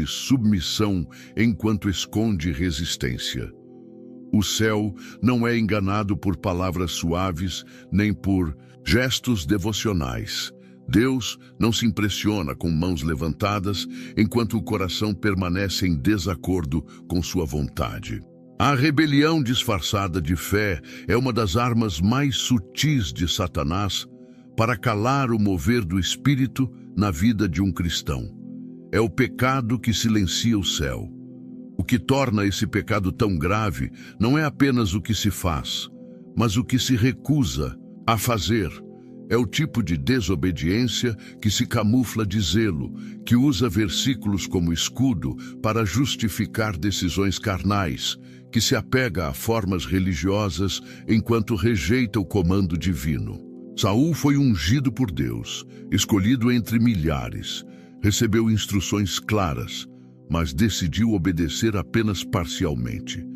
submissão enquanto esconde resistência. O céu não é enganado por palavras suaves, nem por gestos devocionais. Deus não se impressiona com mãos levantadas enquanto o coração permanece em desacordo com sua vontade. A rebelião disfarçada de fé é uma das armas mais sutis de Satanás para calar o mover do Espírito na vida de um cristão. É o pecado que silencia o céu. O que torna esse pecado tão grave não é apenas o que se faz, mas o que se recusa a fazer. É o tipo de desobediência que se camufla de zelo, que usa versículos como escudo para justificar decisões carnais, que se apega a formas religiosas enquanto rejeita o comando divino. Saul foi ungido por Deus, escolhido entre milhares, recebeu instruções claras, mas decidiu obedecer apenas parcialmente.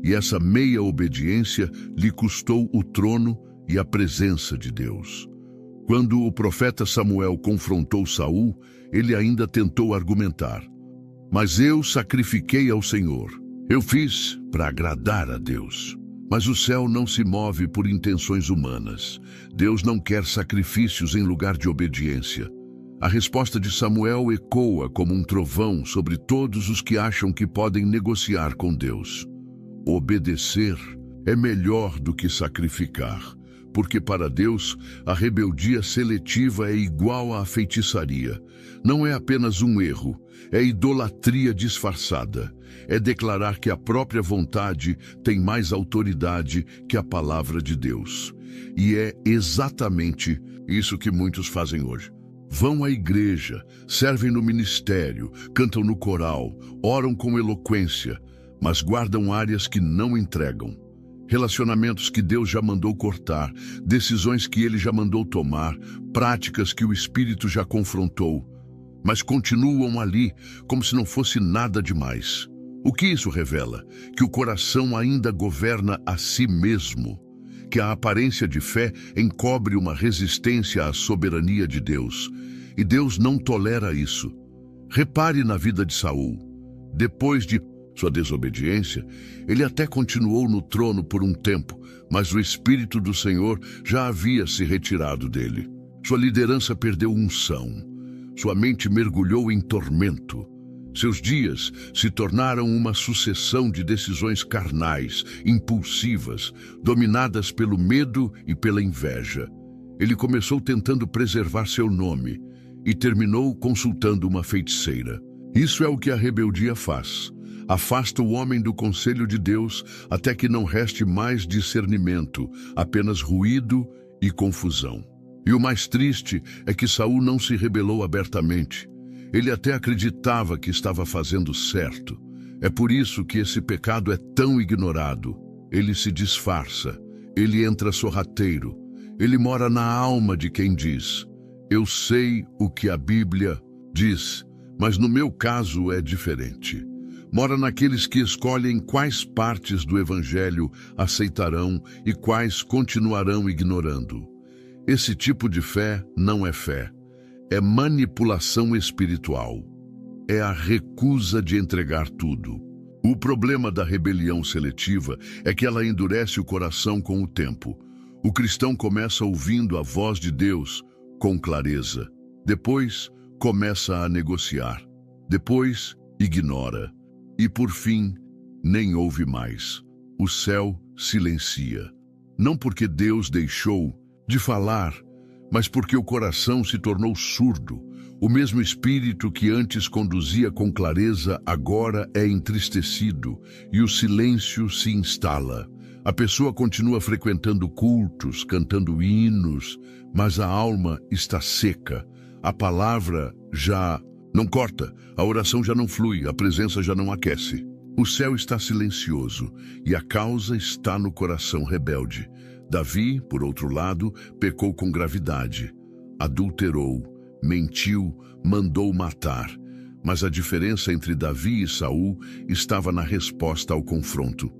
E essa meia obediência lhe custou o trono e a presença de Deus. Quando o profeta Samuel confrontou Saul, ele ainda tentou argumentar: "Mas eu sacrifiquei ao Senhor. Eu fiz para agradar a Deus." Mas o céu não se move por intenções humanas. Deus não quer sacrifícios em lugar de obediência. A resposta de Samuel ecoa como um trovão sobre todos os que acham que podem negociar com Deus. Obedecer é melhor do que sacrificar, porque para Deus a rebeldia seletiva é igual à feitiçaria. Não é apenas um erro, é idolatria disfarçada. É declarar que a própria vontade tem mais autoridade que a palavra de Deus. E é exatamente isso que muitos fazem hoje. Vão à igreja, servem no ministério, cantam no coral, oram com eloquência, mas guardam áreas que não entregam. Relacionamentos que Deus já mandou cortar, decisões que Ele já mandou tomar, práticas que o Espírito já confrontou, mas continuam ali como se não fosse nada demais. O que isso revela? Que o coração ainda governa a si mesmo, que a aparência de fé encobre uma resistência à soberania de Deus, e Deus não tolera isso. Repare na vida de Saul. Depois de sua desobediência, ele até continuou no trono por um tempo, mas o Espírito do Senhor já havia se retirado dele. Sua liderança perdeu unção. Sua mente mergulhou em tormento. Seus dias se tornaram uma sucessão de decisões carnais, impulsivas, dominadas pelo medo e pela inveja. Ele começou tentando preservar seu nome e terminou consultando uma feiticeira. Isso é o que a rebeldia faz. Afasta o homem do conselho de Deus até que não reste mais discernimento, apenas ruído e confusão. E o mais triste é que Saul não se rebelou abertamente. Ele até acreditava que estava fazendo certo. É por isso que esse pecado é tão ignorado. Ele se disfarça, ele entra sorrateiro, ele mora na alma de quem diz: "Eu sei o que a Bíblia diz, mas no meu caso é diferente." Mora naqueles que escolhem quais partes do Evangelho aceitarão e quais continuarão ignorando. Esse tipo de fé não é fé. É manipulação espiritual. É a recusa de entregar tudo. O problema da rebelião seletiva é que ela endurece o coração com o tempo. O cristão começa ouvindo a voz de Deus com clareza. Depois, começa a negociar. Depois, ignora. E por fim, nem ouve mais. O céu silencia. Não porque Deus deixou de falar, mas porque o coração se tornou surdo. O mesmo espírito que antes conduzia com clareza agora é entristecido e o silêncio se instala. A pessoa continua frequentando cultos, cantando hinos, mas a alma está seca. A palavra já não corta, a oração já não flui, a presença já não aquece. O céu está silencioso e a causa está no coração rebelde. Davi, por outro lado, pecou com gravidade. Adulterou, mentiu, mandou matar. Mas a diferença entre Davi e Saul estava na resposta ao confronto.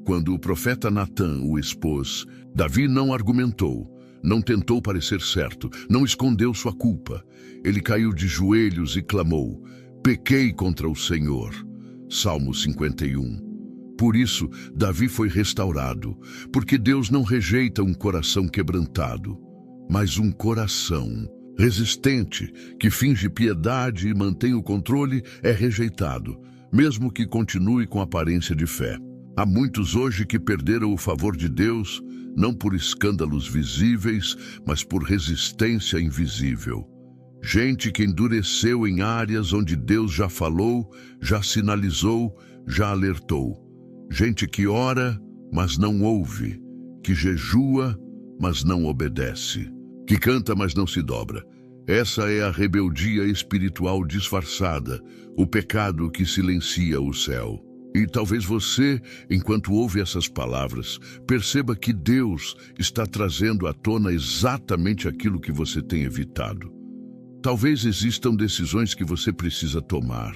Quando o profeta Natã o expôs, Davi não argumentou, não tentou parecer certo, não escondeu sua culpa. Ele caiu de joelhos e clamou: Pequei contra o Senhor. Salmo 51. Por isso, Davi foi restaurado, porque Deus não rejeita um coração quebrantado, mas um coração resistente, que finge piedade e mantém o controle, é rejeitado, mesmo que continue com aparência de fé. Há muitos hoje que perderam o favor de Deus, não por escândalos visíveis, mas por resistência invisível. Gente que endureceu em áreas onde Deus já falou, já sinalizou, já alertou. Gente que ora, mas não ouve, que jejua, mas não obedece, que canta, mas não se dobra. Essa é a rebeldia espiritual disfarçada, o pecado que silencia o céu. E talvez você, enquanto ouve essas palavras, perceba que Deus está trazendo à tona exatamente aquilo que você tem evitado. Talvez existam decisões que você precisa tomar,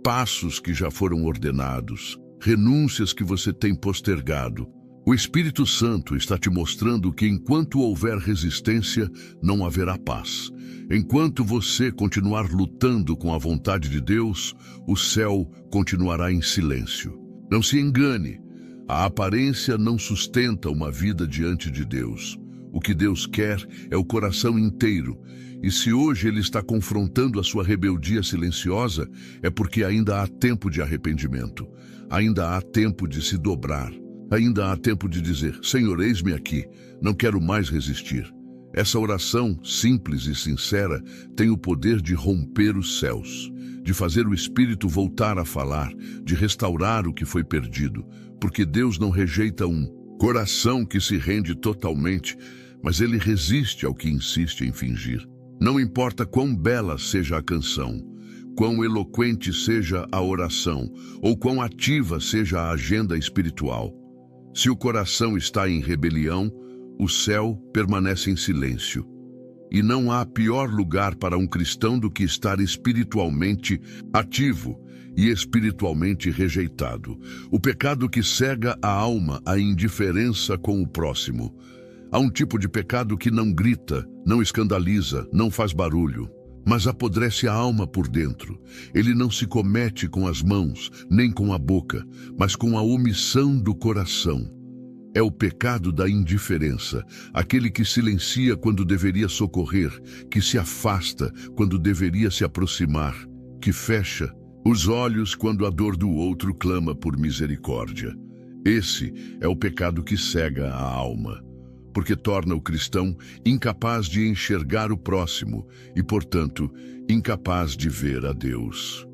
passos que já foram ordenados, renúncias que você tem postergado. O Espírito Santo está te mostrando que enquanto houver resistência, não haverá paz. Enquanto você continuar lutando com a vontade de Deus, o céu continuará em silêncio. Não se engane, a aparência não sustenta uma vida diante de Deus. O que Deus quer é o coração inteiro. E se hoje Ele está confrontando a sua rebeldia silenciosa, é porque ainda há tempo de arrependimento. Ainda há tempo de se dobrar. Ainda há tempo de dizer: Senhor, eis-me aqui, não quero mais resistir. Essa oração, simples e sincera, tem o poder de romper os céus, de fazer o Espírito voltar a falar, de restaurar o que foi perdido, porque Deus não rejeita um coração que se rende totalmente, mas Ele resiste ao que insiste em fingir. Não importa quão bela seja a canção, quão eloquente seja a oração, ou quão ativa seja a agenda espiritual. Se o coração está em rebelião, o céu permanece em silêncio. E não há pior lugar para um cristão do que estar espiritualmente ativo e espiritualmente rejeitado. O pecado que cega a alma, a indiferença com o próximo. Há um tipo de pecado que não grita, não escandaliza, não faz barulho, mas apodrece a alma por dentro. Ele não se comete com as mãos, nem com a boca, mas com a omissão do coração. É o pecado da indiferença, aquele que silencia quando deveria socorrer, que se afasta quando deveria se aproximar, que fecha os olhos quando a dor do outro clama por misericórdia. Esse é o pecado que cega a alma, porque torna o cristão incapaz de enxergar o próximo e, portanto, incapaz de ver a Deus.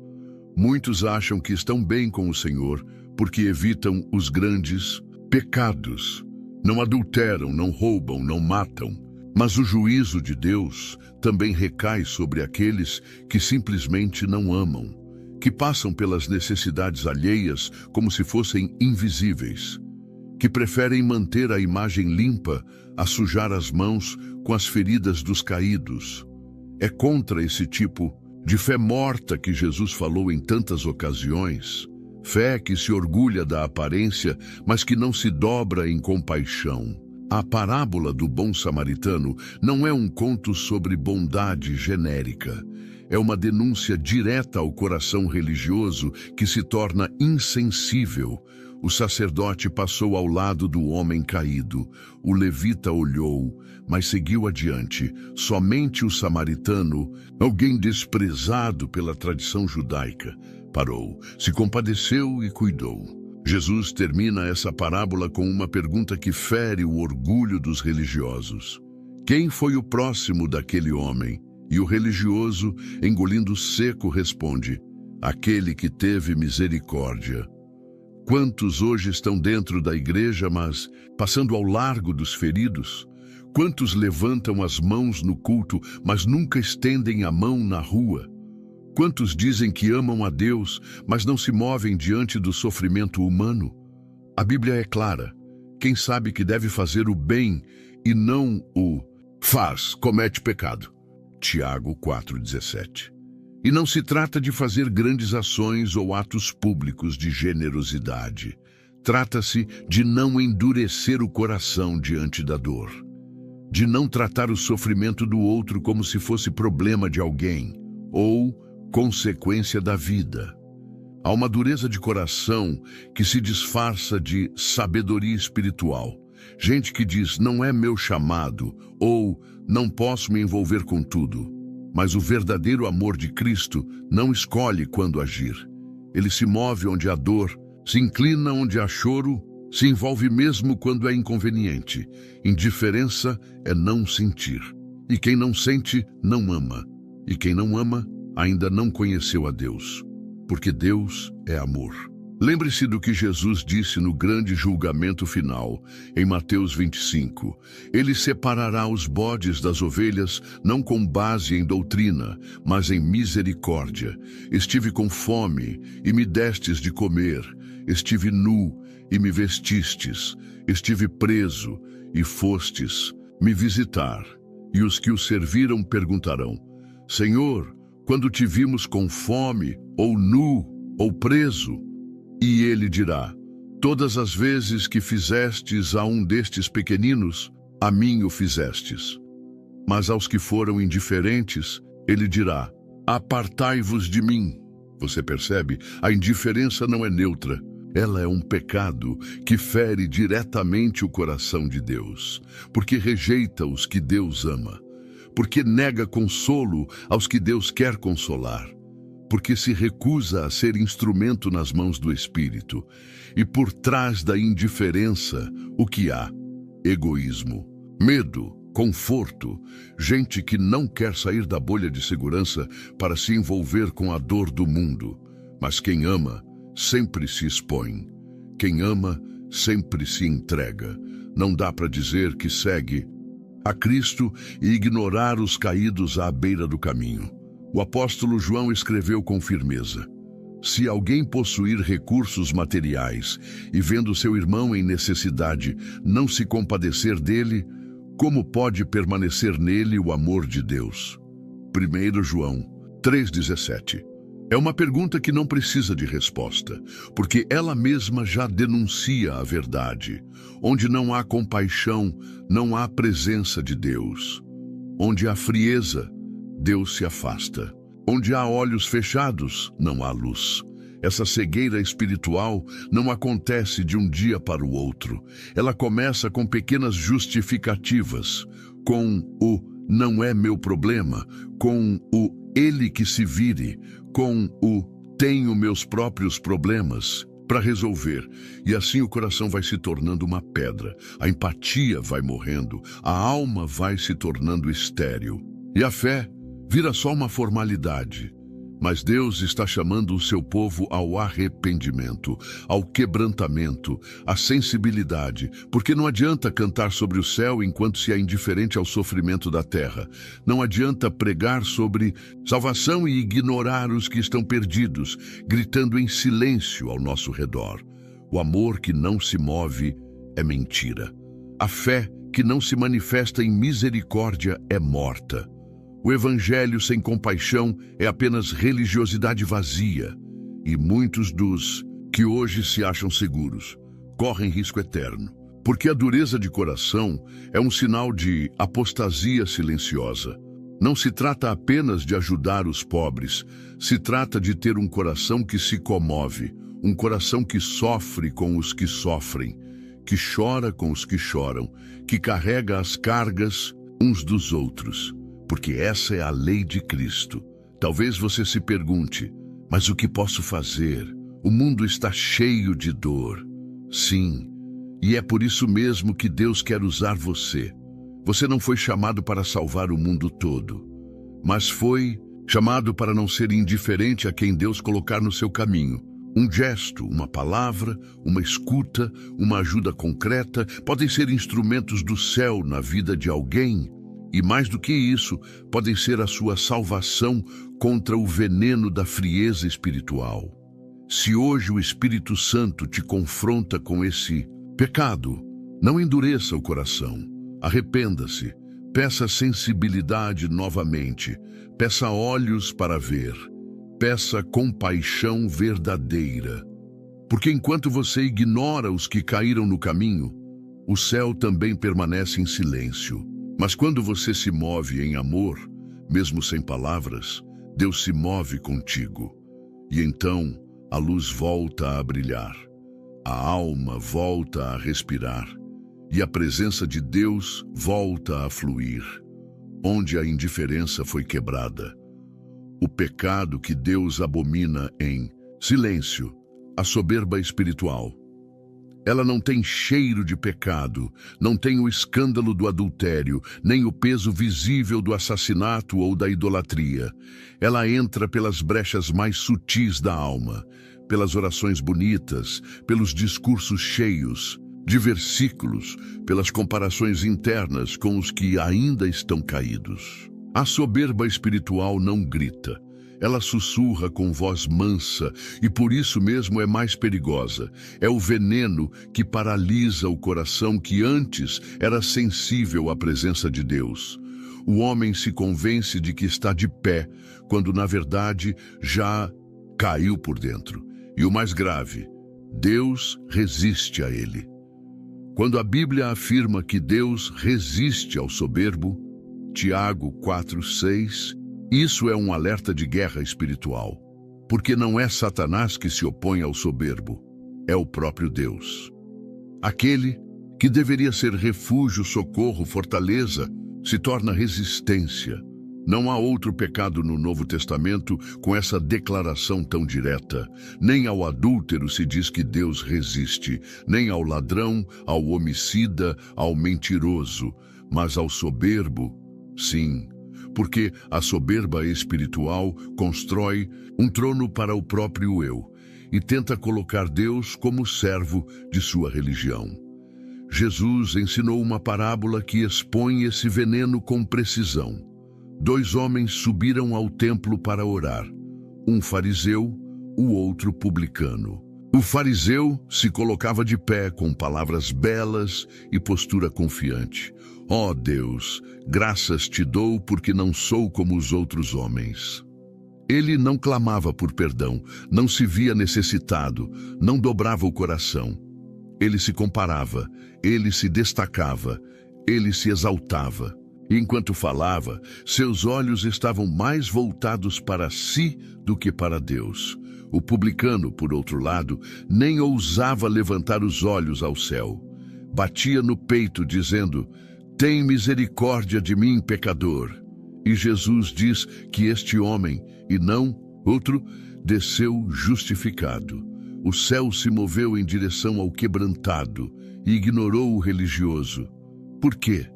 Muitos acham que estão bem com o Senhor porque evitam os grandes pecados. Não adulteram, não roubam, não matam. Mas o juízo de Deus também recai sobre aqueles que simplesmente não amam, que passam pelas necessidades alheias como se fossem invisíveis, que preferem manter a imagem limpa a sujar as mãos com as feridas dos caídos. É contra esse tipo de fé morta que Jesus falou em tantas ocasiões. Fé que se orgulha da aparência, mas que não se dobra em compaixão. A parábola do bom samaritano não é um conto sobre bondade genérica. É uma denúncia direta ao coração religioso que se torna insensível. O sacerdote passou ao lado do homem caído. O levita olhou, mas seguiu adiante. Somente o samaritano, alguém desprezado pela tradição judaica, parou, se compadeceu e cuidou. Jesus termina essa parábola com uma pergunta que fere o orgulho dos religiosos. Quem foi o próximo daquele homem? E o religioso, engolindo seco, responde: aquele que teve misericórdia. Quantos hoje estão dentro da igreja, mas passando ao largo dos feridos? Quantos levantam as mãos no culto, mas nunca estendem a mão na rua? Quantos dizem que amam a Deus, mas não se movem diante do sofrimento humano? A Bíblia é clara. Quem sabe que deve fazer o bem e não o faz, comete pecado. Tiago 4,17. E não se trata de fazer grandes ações ou atos públicos de generosidade. Trata-se de não endurecer o coração diante da dor, de não tratar o sofrimento do outro como se fosse problema de alguém, ou consequência da vida. Há uma dureza de coração que se disfarça de sabedoria espiritual. Gente que diz, não é meu chamado, ou não posso me envolver com tudo. Mas o verdadeiro amor de Cristo não escolhe quando agir. Ele se move onde há dor, se inclina onde há choro, se envolve mesmo quando é inconveniente. Indiferença é não sentir. E quem não sente, não ama. E quem não ama, ainda não conheceu a Deus. Porque Deus é amor. Lembre-se do que Jesus disse no grande julgamento final, em Mateus 25. Ele separará os bodes das ovelhas, não com base em doutrina, mas em misericórdia. Estive com fome, e me destes de comer. Estive nu, e me vestistes. Estive preso, e fostes me visitar. E os que o serviram perguntarão, Senhor, quando te vimos com fome, ou nu, ou preso? E ele dirá, todas as vezes que fizestes a um destes pequeninos, a mim o fizestes. Mas aos que foram indiferentes, ele dirá, apartai-vos de mim. Você percebe? A indiferença não é neutra. Ela é um pecado que fere diretamente o coração de Deus, porque rejeita os que Deus ama, porque nega consolo aos que Deus quer consolar, porque se recusa a ser instrumento nas mãos do Espírito. E por trás da indiferença, o que há? Egoísmo, medo, conforto, gente que não quer sair da bolha de segurança para se envolver com a dor do mundo. Mas quem ama, sempre se expõe. Quem ama, sempre se entrega. Não dá para dizer que segue a Cristo e ignorar os caídos à beira do caminho. O apóstolo João escreveu com firmeza, se alguém possuir recursos materiais e vendo seu irmão em necessidade não se compadecer dele, como pode permanecer nele o amor de Deus? 1 João 3,17. É uma pergunta que não precisa de resposta, porque ela mesma já denuncia a verdade. Onde não há compaixão, não há presença de Deus. Onde há frieza, Deus se afasta. Onde há olhos fechados, não há luz. Essa cegueira espiritual não acontece de um dia para o outro. Ela começa com pequenas justificativas, com o não é meu problema, com o ele que se vire, com o tenho meus próprios problemas para resolver. E assim o coração vai se tornando uma pedra, a empatia vai morrendo, a alma vai se tornando estéril. E a fé vira só uma formalidade. Mas Deus está chamando o seu povo ao arrependimento, ao quebrantamento, à sensibilidade, porque não adianta cantar sobre o céu enquanto se é indiferente ao sofrimento da terra. Não adianta pregar sobre salvação e ignorar os que estão perdidos, gritando em silêncio ao nosso redor. O amor que não se move é mentira. A fé que não se manifesta em misericórdia é morta. O evangelho sem compaixão é apenas religiosidade vazia, e muitos dos que hoje se acham seguros correm risco eterno, porque a dureza de coração é um sinal de apostasia silenciosa. Não se trata apenas de ajudar os pobres, se trata de ter um coração que se comove, um coração que sofre com os que sofrem, que chora com os que choram, que carrega as cargas uns dos outros. Porque essa é a lei de Cristo. Talvez você se pergunte, mas o que posso fazer? O mundo está cheio de dor. Sim, e é por isso mesmo que Deus quer usar você. Você não foi chamado para salvar o mundo todo, mas foi chamado para não ser indiferente a quem Deus colocar no seu caminho. Um gesto, uma palavra, uma escuta, uma ajuda concreta podem ser instrumentos do céu na vida de alguém. E mais do que isso, podem ser a sua salvação contra o veneno da frieza espiritual. Se hoje o Espírito Santo te confronta com esse pecado, não endureça o coração. Arrependa-se, peça sensibilidade novamente, peça olhos para ver, peça compaixão verdadeira. Porque enquanto você ignora os que caíram no caminho, o céu também permanece em silêncio. Mas quando você se move em amor, mesmo sem palavras, Deus se move contigo. E então a luz volta a brilhar, a alma volta a respirar e a presença de Deus volta a fluir, onde a indiferença foi quebrada. O pecado que Deus abomina em silêncio, a soberba espiritual. Ela não tem cheiro de pecado, não tem o escândalo do adultério, nem o peso visível do assassinato ou da idolatria. Ela entra pelas brechas mais sutis da alma, pelas orações bonitas, pelos discursos cheios de versículos, pelas comparações internas com os que ainda estão caídos. A soberba espiritual não grita. Ela sussurra com voz mansa e por isso mesmo é mais perigosa. É o veneno que paralisa o coração que antes era sensível à presença de Deus. O homem se convence de que está de pé, quando na verdade já caiu por dentro. E o mais grave, Deus resiste a ele. Quando a Bíblia afirma que Deus resiste ao soberbo, Tiago 4:6, isso é um alerta de guerra espiritual, porque não é Satanás que se opõe ao soberbo, é o próprio Deus. Aquele que deveria ser refúgio, socorro, fortaleza, se torna resistência. Não há outro pecado no Novo Testamento com essa declaração tão direta. Nem ao adúltero se diz que Deus resiste, nem ao ladrão, ao homicida, ao mentiroso, mas ao soberbo, sim. Porque a soberba espiritual constrói um trono para o próprio eu e tenta colocar Deus como servo de sua religião. Jesus ensinou uma parábola que expõe esse veneno com precisão. 2 homens subiram ao templo para orar, um fariseu, o outro publicano. O fariseu se colocava de pé com palavras belas e postura confiante. Ó Deus, graças te dou porque não sou como os outros homens. Ele não clamava por perdão, não se via necessitado, não dobrava o coração. Ele se comparava, ele se destacava, ele se exaltava. Enquanto falava, seus olhos estavam mais voltados para si do que para Deus. O publicano, por outro lado, nem ousava levantar os olhos ao céu. Batia no peito, dizendo: tem misericórdia de mim, pecador. E Jesus diz que este homem, e não outro, desceu justificado. O céu se moveu em direção ao quebrantado e ignorou o religioso. Por quê?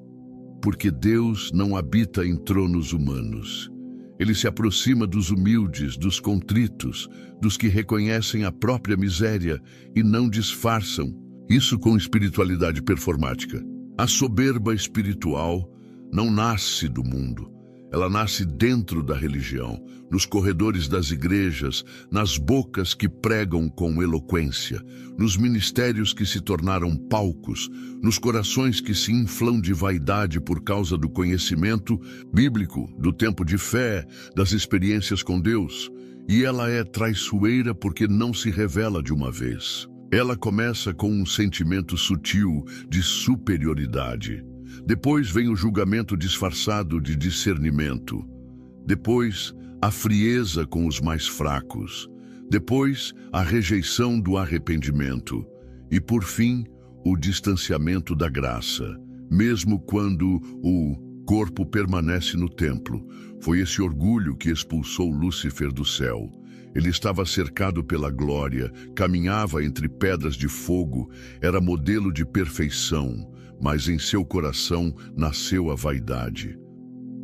Porque Deus não habita em tronos humanos. Ele se aproxima dos humildes, dos contritos, dos que reconhecem a própria miséria e não disfarçam. Isso com espiritualidade performática. A soberba espiritual não nasce do mundo. Ela nasce dentro da religião, nos corredores das igrejas, nas bocas que pregam com eloquência, nos ministérios que se tornaram palcos, nos corações que se inflam de vaidade por causa do conhecimento bíblico, do tempo de fé, das experiências com Deus. E ela é traiçoeira porque não se revela de uma vez. Ela começa com um sentimento sutil de superioridade. Depois vem o julgamento disfarçado de discernimento. Depois, a frieza com os mais fracos. Depois, a rejeição do arrependimento. E, por fim, o distanciamento da graça, mesmo quando o corpo permanece no templo. Foi esse orgulho que expulsou Lúcifer do céu. Ele estava cercado pela glória, caminhava entre pedras de fogo, era modelo de perfeição, mas em seu coração nasceu a vaidade.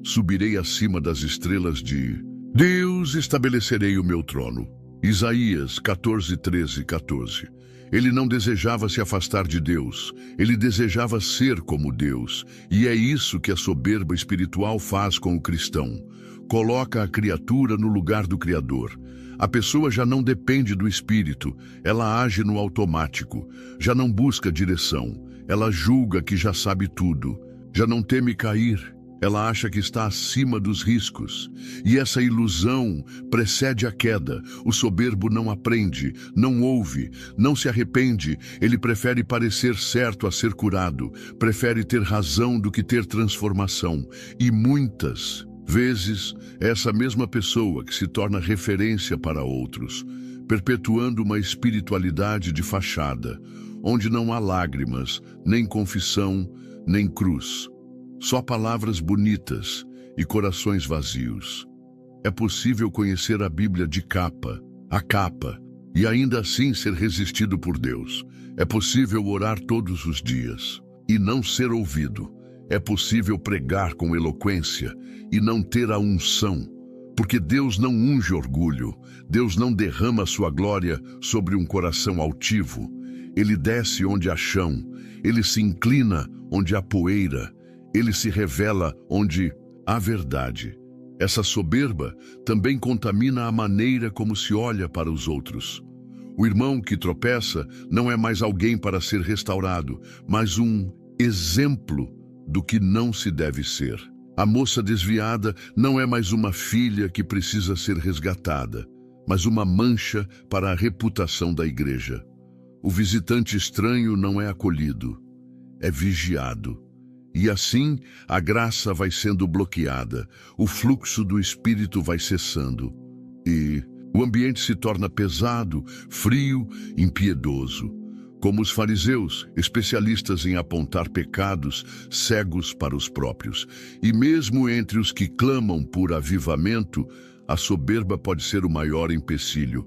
Subirei acima das estrelas de Deus, estabelecerei o meu trono. Isaías 14:13-14. Ele não desejava se afastar de Deus, ele desejava ser como Deus, e é isso que a soberba espiritual faz com o cristão. Coloca a criatura no lugar do Criador. A pessoa já não depende do Espírito, ela age no automático, já não busca direção. Ela julga que já sabe tudo, já não teme cair, ela acha que está acima dos riscos. E essa ilusão precede a queda. O soberbo não aprende, não ouve, não se arrepende. Ele prefere parecer certo a ser curado, prefere ter razão do que ter transformação. E muitas Vezes, é essa mesma pessoa que se torna referência para outros, perpetuando uma espiritualidade de fachada, onde não há lágrimas, nem confissão, nem cruz. Só palavras bonitas e corações vazios. É possível conhecer a Bíblia de capa a capa e ainda assim ser resistido por Deus. É possível orar todos os dias e não ser ouvido. É possível pregar com eloquência e não ter a unção, porque Deus não unge orgulho, Deus não derrama sua glória sobre um coração altivo. Ele desce onde há chão, ele se inclina onde há poeira, ele se revela onde há verdade. Essa soberba também contamina a maneira como se olha para os outros. O irmão que tropeça não é mais alguém para ser restaurado, mas um exemplo do que não se deve ser. A moça desviada não é mais uma filha que precisa ser resgatada, mas uma mancha para a reputação da igreja. O visitante estranho não é acolhido, é vigiado. E assim, a graça vai sendo bloqueada, o fluxo do Espírito vai cessando. E o ambiente se torna pesado, frio, impiedoso. Como os fariseus, especialistas em apontar pecados, cegos para os próprios. E mesmo entre os que clamam por avivamento, a soberba pode ser o maior empecilho,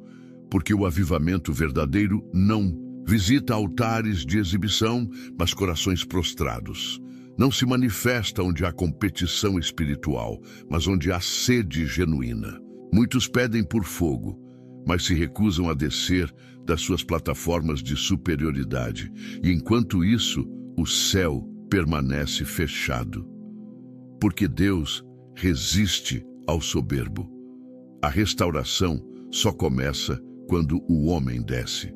porque o avivamento verdadeiro não visita altares de exibição, mas corações prostrados. Não se manifesta onde há competição espiritual, mas onde há sede genuína. Muitos pedem por fogo, mas se recusam a descer das suas plataformas de superioridade. E enquanto isso, o céu permanece fechado. Porque Deus resiste ao soberbo. A restauração só começa quando o homem desce.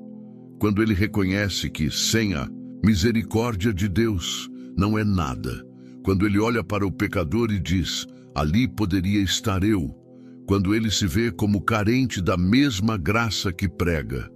Quando ele reconhece que, sem a misericórdia de Deus, não é nada. Quando ele olha para o pecador e diz, ali poderia estar eu. Quando ele se vê como carente da mesma graça que prega.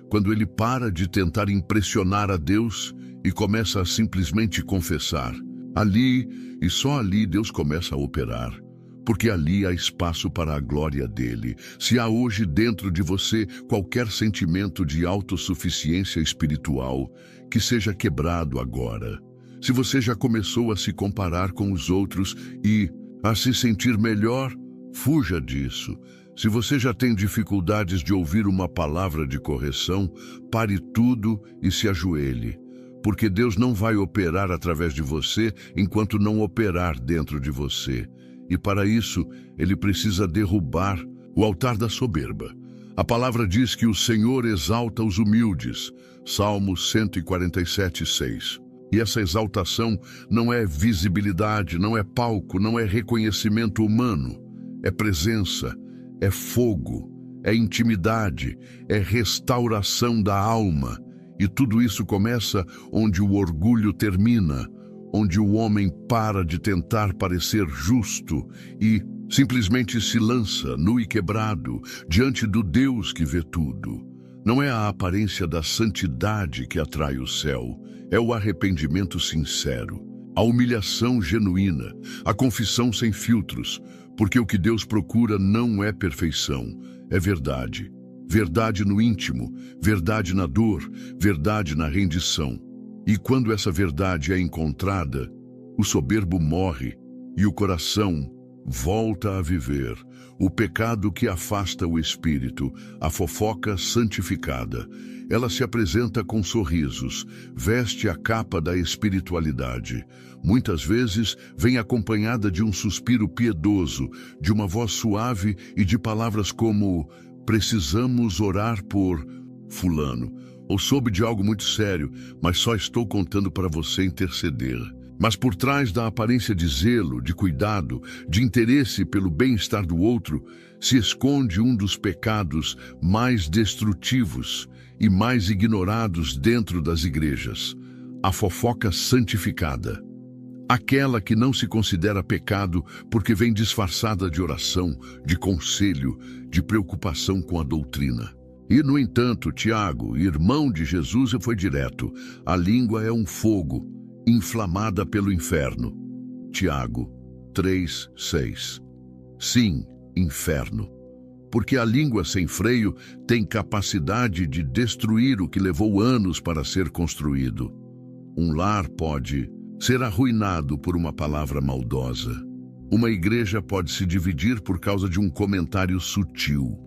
Quando ele para de tentar impressionar a Deus e começa a simplesmente confessar. Ali, e só ali, Deus começa a operar. Porque ali há espaço para a glória dele. Se há hoje dentro de você qualquer sentimento de autossuficiência espiritual, que seja quebrado agora. Se você já começou a se comparar com os outros e a se sentir melhor, fuja disso. Se você já tem dificuldades de ouvir uma palavra de correção, pare tudo e se ajoelhe. Porque Deus não vai operar através de você enquanto não operar dentro de você. E para isso, ele precisa derrubar o altar da soberba. A palavra diz que o Senhor exalta os humildes. Salmo 147:6. E essa exaltação não é visibilidade, não é palco, não é reconhecimento humano. É presença, é fogo, é intimidade, é restauração da alma. E tudo isso começa onde o orgulho termina, onde o homem para de tentar parecer justo e simplesmente se lança, nu e quebrado, diante do Deus que vê tudo. Não é a aparência da santidade que atrai o céu, é o arrependimento sincero, a humilhação genuína, a confissão sem filtros, porque o que Deus procura não é perfeição, é verdade. Verdade no íntimo, verdade na dor, verdade na rendição. E quando essa verdade é encontrada, o soberbo morre e o coração volta a viver. O pecado que afasta o espírito, a fofoca santificada. Ela se apresenta com sorrisos, veste a capa da espiritualidade. Muitas vezes vem acompanhada de um suspiro piedoso, de uma voz suave e de palavras como precisamos orar por fulano. Ou soube de algo muito sério, mas só estou contando para você interceder. Mas por trás da aparência de zelo, de cuidado, de interesse pelo bem-estar do outro, se esconde um dos pecados mais destrutivos e mais ignorados dentro das igrejas: a fofoca santificada. Aquela que não se considera pecado porque vem disfarçada de oração, de conselho, de preocupação com a doutrina. E, no entanto, Tiago, irmão de Jesus, foi direto. A língua é um fogo, inflamada pelo inferno. Tiago 3:6. Sim, inferno. Porque a língua sem freio tem capacidade de destruir o que levou anos para ser construído. Um lar pode ser arruinado por uma palavra maldosa. Uma igreja pode se dividir por causa de um comentário sutil.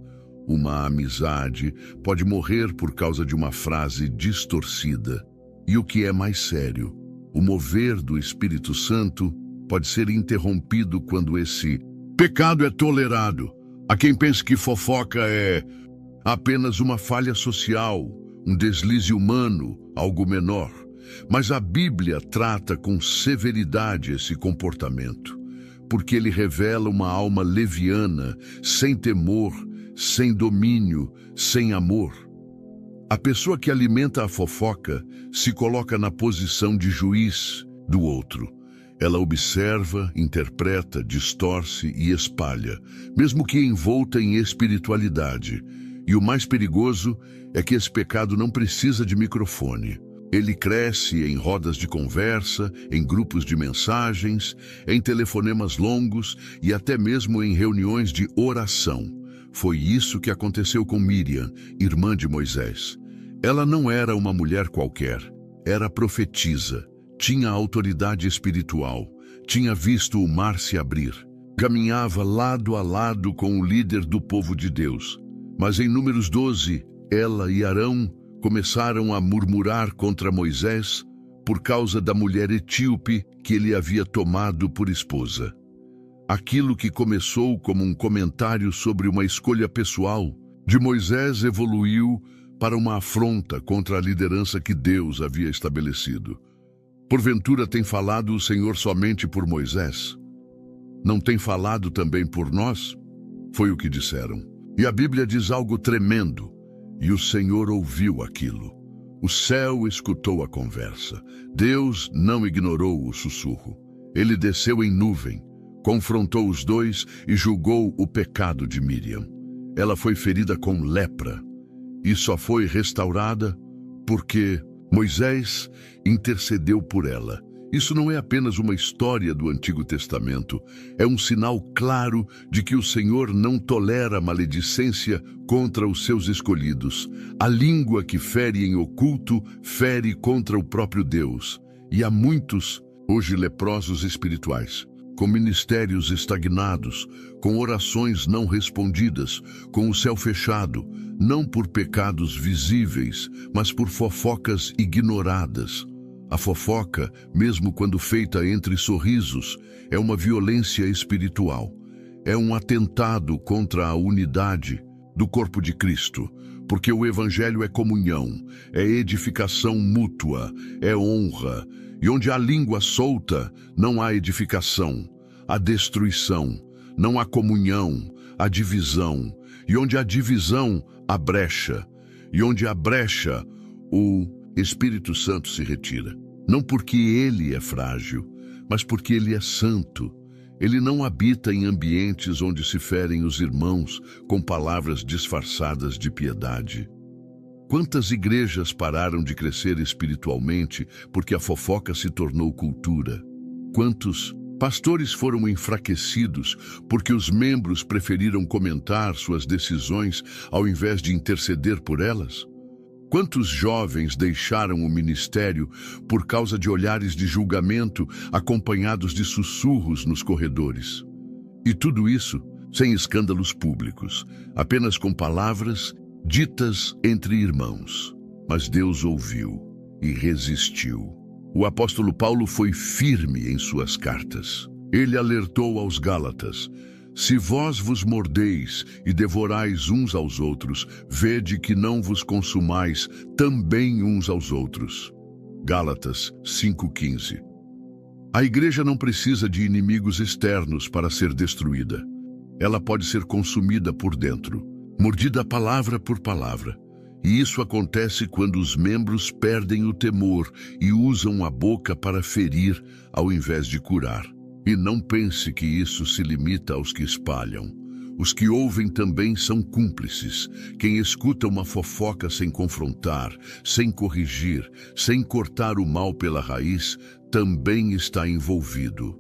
Uma amizade pode morrer por causa de uma frase distorcida. E o que é mais sério, o mover do Espírito Santo pode ser interrompido quando esse pecado é tolerado. Há quem pense que fofoca é apenas uma falha social, um deslize humano, algo menor. Mas a Bíblia trata com severidade esse comportamento, porque ele revela uma alma leviana, sem temor, sem domínio, sem amor. A pessoa que alimenta a fofoca se coloca na posição de juiz do outro. Ela observa, interpreta, distorce e espalha, mesmo que envolta em espiritualidade. E o mais perigoso é que esse pecado não precisa de microfone. Ele cresce em rodas de conversa, em grupos de mensagens, em telefonemas longos e até mesmo em reuniões de oração. Foi isso que aconteceu com Miriam, irmã de Moisés. Ela não era uma mulher qualquer, era profetisa, tinha autoridade espiritual, tinha visto o mar se abrir, caminhava lado a lado com o líder do povo de Deus. Mas em Números 12, ela e Arão começaram a murmurar contra Moisés por causa da mulher etíope que ele havia tomado por esposa. Aquilo que começou como um comentário sobre uma escolha pessoal de Moisés evoluiu para uma afronta contra a liderança que Deus havia estabelecido. Porventura tem falado o Senhor somente por Moisés? Não tem falado também por nós? Foi o que disseram. E a Bíblia diz algo tremendo. E o Senhor ouviu aquilo. O céu escutou a conversa. Deus não ignorou o sussurro. Ele desceu em nuvem, confrontou os dois e julgou o pecado de Miriam. Ela foi ferida com lepra e só foi restaurada porque Moisés intercedeu por ela. Isso não é apenas uma história do Antigo Testamento, é um sinal claro de que o Senhor não tolera maledicência contra os seus escolhidos. A língua que fere em oculto fere contra o próprio Deus. E há muitos, hoje leprosos espirituais, com ministérios estagnados, com orações não respondidas, com o céu fechado, não por pecados visíveis, mas por fofocas ignoradas. A fofoca, mesmo quando feita entre sorrisos, é uma violência espiritual. É um atentado contra a unidade do corpo de Cristo, porque o Evangelho é comunhão, é edificação mútua, é honra. E onde há língua solta, não há edificação, há destruição, não há comunhão, há divisão. E onde há divisão, há brecha. E onde há brecha, o Espírito Santo se retira. Não porque ele é frágil, mas porque ele é santo. Ele não habita em ambientes onde se ferem os irmãos com palavras disfarçadas de piedade. Quantas igrejas pararam de crescer espiritualmente porque a fofoca se tornou cultura? Quantos pastores foram enfraquecidos porque os membros preferiram comentar suas decisões ao invés de interceder por elas? Quantos jovens deixaram o ministério por causa de olhares de julgamento acompanhados de sussurros nos corredores? E tudo isso sem escândalos públicos, apenas com palavras ditas entre irmãos. Mas Deus ouviu e resistiu. O apóstolo Paulo foi firme em suas cartas. Ele alertou aos Gálatas: se vós vos mordeis e devorais uns aos outros, vede que não vos consumais também uns aos outros. Gálatas 5,15. A igreja não precisa de inimigos externos para ser destruída. Ela pode ser consumida por dentro, mordida palavra por palavra. E isso acontece quando os membros perdem o temor e usam a boca para ferir ao invés de curar. E não pense que isso se limita aos que espalham. Os que ouvem também são cúmplices. Quem escuta uma fofoca sem confrontar, sem corrigir, sem cortar o mal pela raiz, também está envolvido.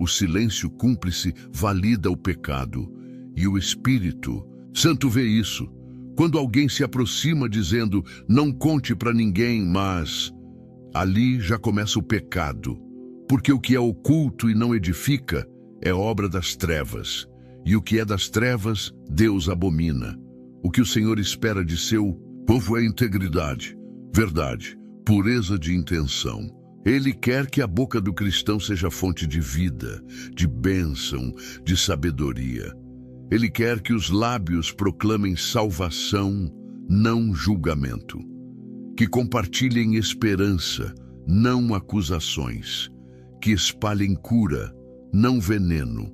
O silêncio cúmplice valida o pecado. E o Espírito Santo vê isso. Quando alguém se aproxima dizendo, não conte para ninguém, mas... ali já começa o pecado. Porque o que é oculto e não edifica é obra das trevas. E o que é das trevas, Deus abomina. O que o Senhor espera de seu povo é integridade, verdade, pureza de intenção. Ele quer que a boca do cristão seja fonte de vida, de bênção, de sabedoria. Ele quer que os lábios proclamem salvação, não julgamento. Que compartilhem esperança, não acusações. Que espalhem cura, não veneno.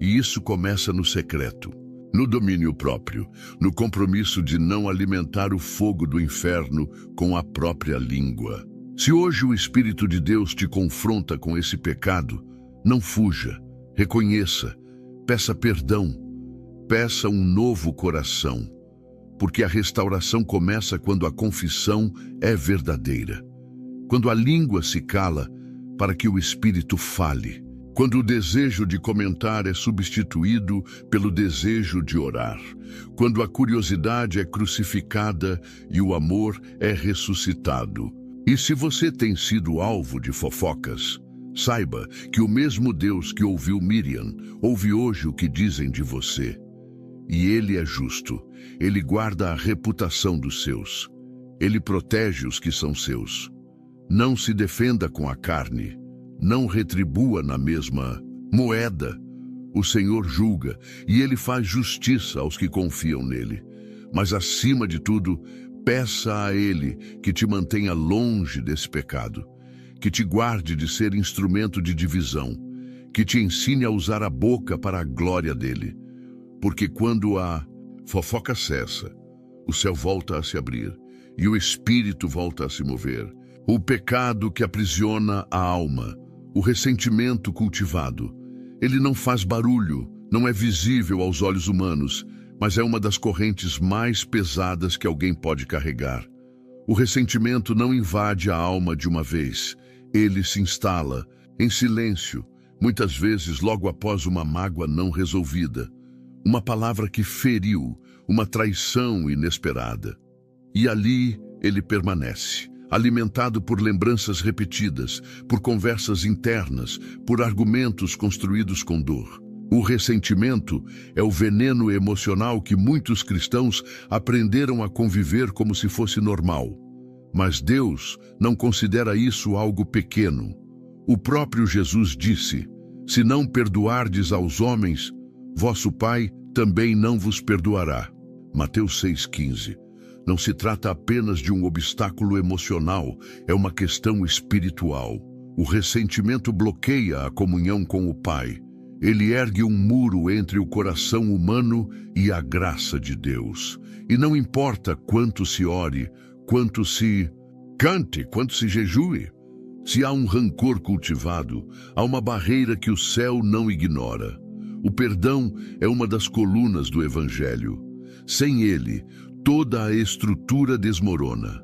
E isso começa no secreto, no domínio próprio, no compromisso de não alimentar o fogo do inferno com a própria língua. Se hoje o Espírito de Deus te confronta com esse pecado, não fuja, reconheça, peça perdão, peça um novo coração, porque a restauração começa quando a confissão é verdadeira, quando a língua se cala para que o Espírito fale, quando o desejo de comentar é substituído pelo desejo de orar, quando a curiosidade é crucificada e o amor é ressuscitado. E se você tem sido alvo de fofocas, saiba que o mesmo Deus que ouviu Miriam, ouve hoje o que dizem de você. E Ele é justo, Ele guarda a reputação dos seus, Ele protege os que são seus. Não se defenda com a carne, não retribua na mesma moeda. O Senhor julga e Ele faz justiça aos que confiam nele. Mas acima de tudo, peça a Ele que te mantenha longe desse pecado, que te guarde de ser instrumento de divisão, que te ensine a usar a boca para a glória dele. Porque quando a fofoca cessa, o céu volta a se abrir e o Espírito volta a se mover. O pecado que aprisiona a alma, o ressentimento cultivado, ele não faz barulho, não é visível aos olhos humanos, mas é uma das correntes mais pesadas que alguém pode carregar. O ressentimento não invade a alma de uma vez. Ele se instala, em silêncio, muitas vezes logo após uma mágoa não resolvida. Uma palavra que feriu, uma traição inesperada. E ali ele permanece, alimentado por lembranças repetidas, por conversas internas, por argumentos construídos com dor. O ressentimento é o veneno emocional que muitos cristãos aprenderam a conviver como se fosse normal. Mas Deus não considera isso algo pequeno. O próprio Jesus disse, se não perdoardes aos homens, vosso Pai também não vos perdoará. Mateus 6,15. Não se trata apenas de um obstáculo emocional, é uma questão espiritual. O ressentimento bloqueia a comunhão com o Pai. Ele ergue um muro entre o coração humano e a graça de Deus. E não importa quanto se ore, quanto se cante, quanto se jejue. Se há um rancor cultivado, há uma barreira que o céu não ignora. O perdão é uma das colunas do Evangelho. Sem ele, toda a estrutura desmorona.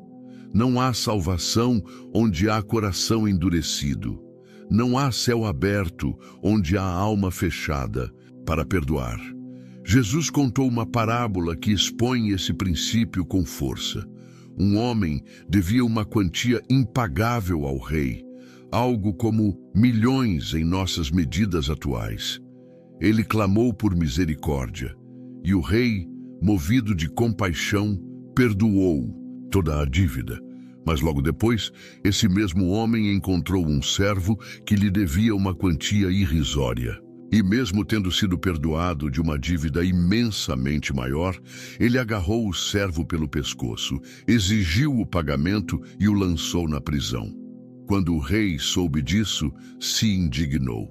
Não há salvação onde há coração endurecido. Não há céu aberto onde há alma fechada para perdoar. Jesus contou uma parábola que expõe esse princípio com força. Um homem devia uma quantia impagável ao rei, algo como milhões em nossas medidas atuais. Ele clamou por misericórdia, e o rei, movido de compaixão, perdoou toda a dívida. Mas logo depois, esse mesmo homem encontrou um servo que lhe devia uma quantia irrisória. E mesmo tendo sido perdoado de uma dívida imensamente maior, ele agarrou o servo pelo pescoço, exigiu o pagamento e o lançou na prisão. Quando o rei soube disso, se indignou.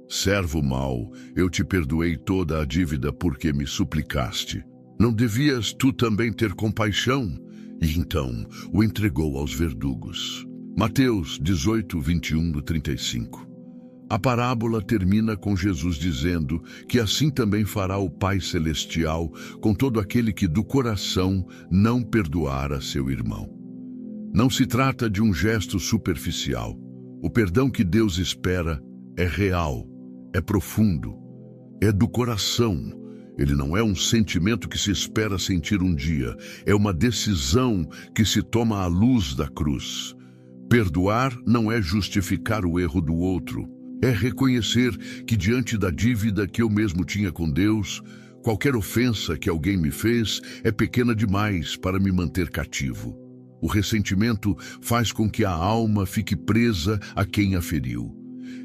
Servo mau, eu te perdoei toda a dívida porque me suplicaste. Não devias tu também ter compaixão? E então o entregou aos verdugos. Mateus 18, 21-35. A parábola termina com Jesus dizendo que assim também fará o Pai Celestial com todo aquele que do coração não perdoar a seu irmão. Não se trata de um gesto superficial. O perdão que Deus espera é real, é profundo, é do coração. Ele não é um sentimento que se espera sentir um dia, é uma decisão que se toma à luz da cruz. Perdoar não é justificar o erro do outro, é reconhecer que diante da dívida que eu mesmo tinha com Deus, qualquer ofensa que alguém me fez é pequena demais para me manter cativo. O ressentimento faz com que a alma fique presa a quem a feriu.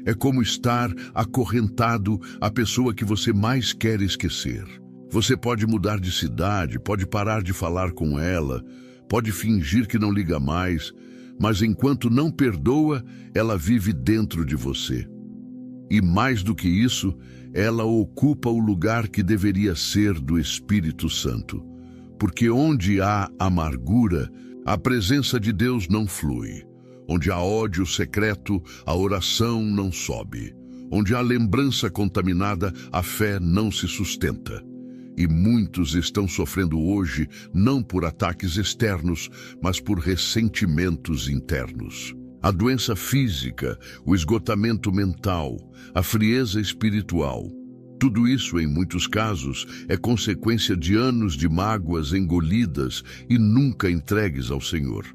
É como estar acorrentado à pessoa que você mais quer esquecer. Você pode mudar de cidade, pode parar de falar com ela, pode fingir que não liga mais, mas enquanto não perdoa, ela vive dentro de você. E mais do que isso, ela ocupa o lugar que deveria ser do Espírito Santo. Porque onde há amargura, a presença de Deus não flui. Onde há ódio secreto, a oração não sobe. Onde há lembrança contaminada, a fé não se sustenta. E muitos estão sofrendo hoje, não por ataques externos, mas por ressentimentos internos. A doença física, o esgotamento mental, a frieza espiritual. Tudo isso, em muitos casos, é consequência de anos de mágoas engolidas e nunca entregues ao Senhor.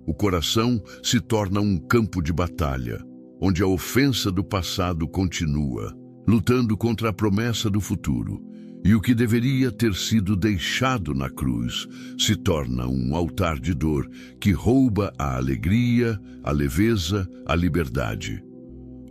O coração se torna um campo de batalha, onde a ofensa do passado continua, lutando contra a promessa do futuro. E o que deveria ter sido deixado na cruz se torna um altar de dor que rouba a alegria, a leveza, a liberdade.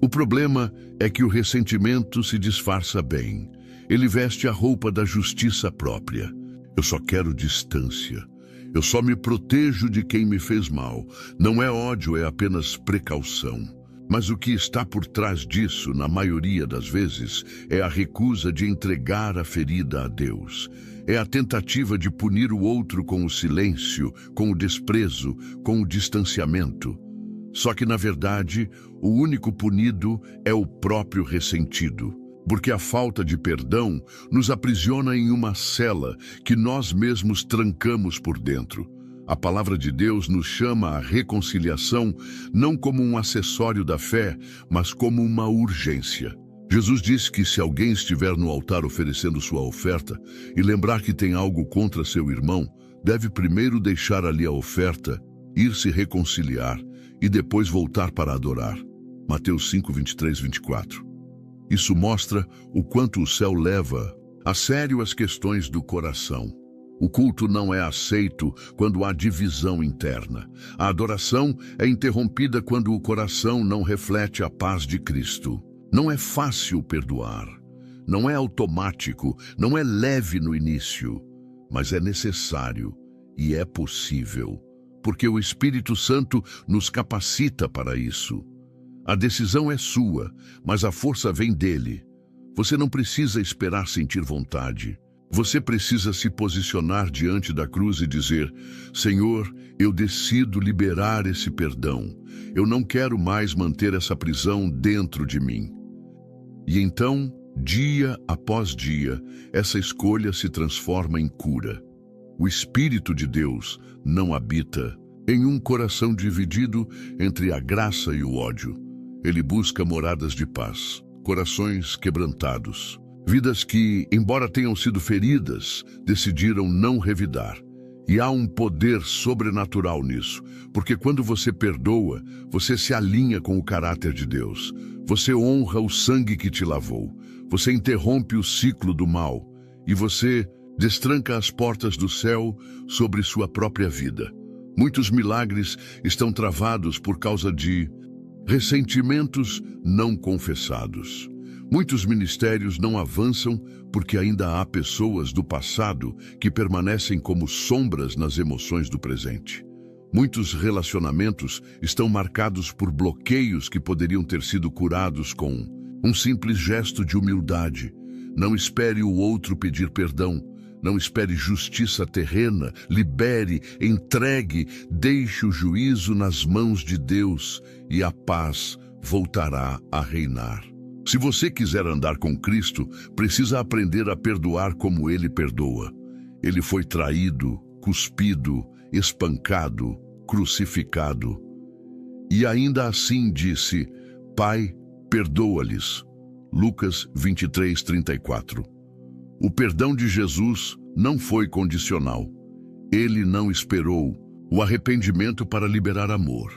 O problema é que o ressentimento se disfarça bem. Ele veste a roupa da justiça própria. Eu só quero distância. Eu só me protejo de quem me fez mal. Não é ódio, é apenas precaução. Mas o que está por trás disso, na maioria das vezes, é a recusa de entregar a ferida a Deus. É a tentativa de punir o outro com o silêncio, com o desprezo, com o distanciamento. Só que, na verdade, o único punido é o próprio ressentido. Porque a falta de perdão nos aprisiona em uma cela que nós mesmos trancamos por dentro. A palavra de Deus nos chama à reconciliação não como um acessório da fé, mas como uma urgência. Jesus disse que se alguém estiver no altar oferecendo sua oferta e lembrar que tem algo contra seu irmão, deve primeiro deixar ali a oferta, ir se reconciliar e depois voltar para adorar. Mateus 5, 23, 24. Isso mostra o quanto o céu leva a sério as questões do coração. O culto não é aceito quando há divisão interna. A adoração é interrompida quando o coração não reflete a paz de Cristo. Não é fácil perdoar. Não é automático, não é leve no início, mas é necessário e é possível, porque o Espírito Santo nos capacita para isso. A decisão é sua, mas a força vem dele. Você não precisa esperar sentir vontade. Você precisa se posicionar diante da cruz e dizer: Senhor, eu decido liberar esse perdão. Eu não quero mais manter essa prisão dentro de mim. E então, dia após dia, essa escolha se transforma em cura. O Espírito de Deus não habita em um coração dividido entre a graça e o ódio. Ele busca moradas de paz, corações quebrantados. Vidas que, embora tenham sido feridas, decidiram não revidar. E há um poder sobrenatural nisso, porque quando você perdoa, você se alinha com o caráter de Deus. Você honra o sangue que te lavou. Você interrompe o ciclo do mal. E você destranca as portas do céu sobre sua própria vida. Muitos milagres estão travados por causa de ressentimentos não confessados. Muitos ministérios não avançam porque ainda há pessoas do passado que permanecem como sombras nas emoções do presente. Muitos relacionamentos estão marcados por bloqueios que poderiam ter sido curados com um simples gesto de humildade. Não espere o outro pedir perdão. Não espere justiça terrena. Libere, entregue, deixe o juízo nas mãos de Deus e a paz voltará a reinar. Se você quiser andar com Cristo, precisa aprender a perdoar como Ele perdoa. Ele foi traído, cuspido, espancado, crucificado. E ainda assim disse: Pai, perdoa-lhes. Lucas 23:34. O perdão de Jesus não foi condicional. Ele não esperou o arrependimento para liberar amor.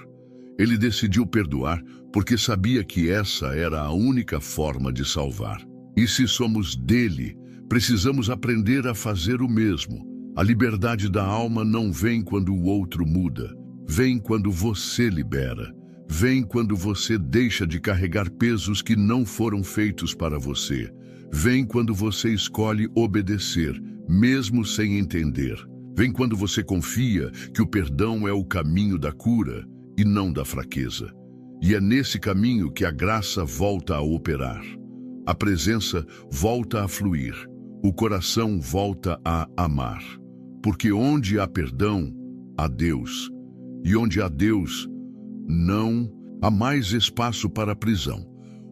Ele decidiu perdoar porque sabia que essa era a única forma de salvar. E se somos dele, precisamos aprender a fazer o mesmo. A liberdade da alma não vem quando o outro muda. Vem quando você libera. Vem quando você deixa de carregar pesos que não foram feitos para você. Vem quando você escolhe obedecer, mesmo sem entender. Vem quando você confia que o perdão é o caminho da cura e não da fraqueza. E é nesse caminho que a graça volta a operar. A presença volta a fluir. O coração volta a amar. Porque onde há perdão, há Deus. E onde há Deus, não há mais espaço para a prisão.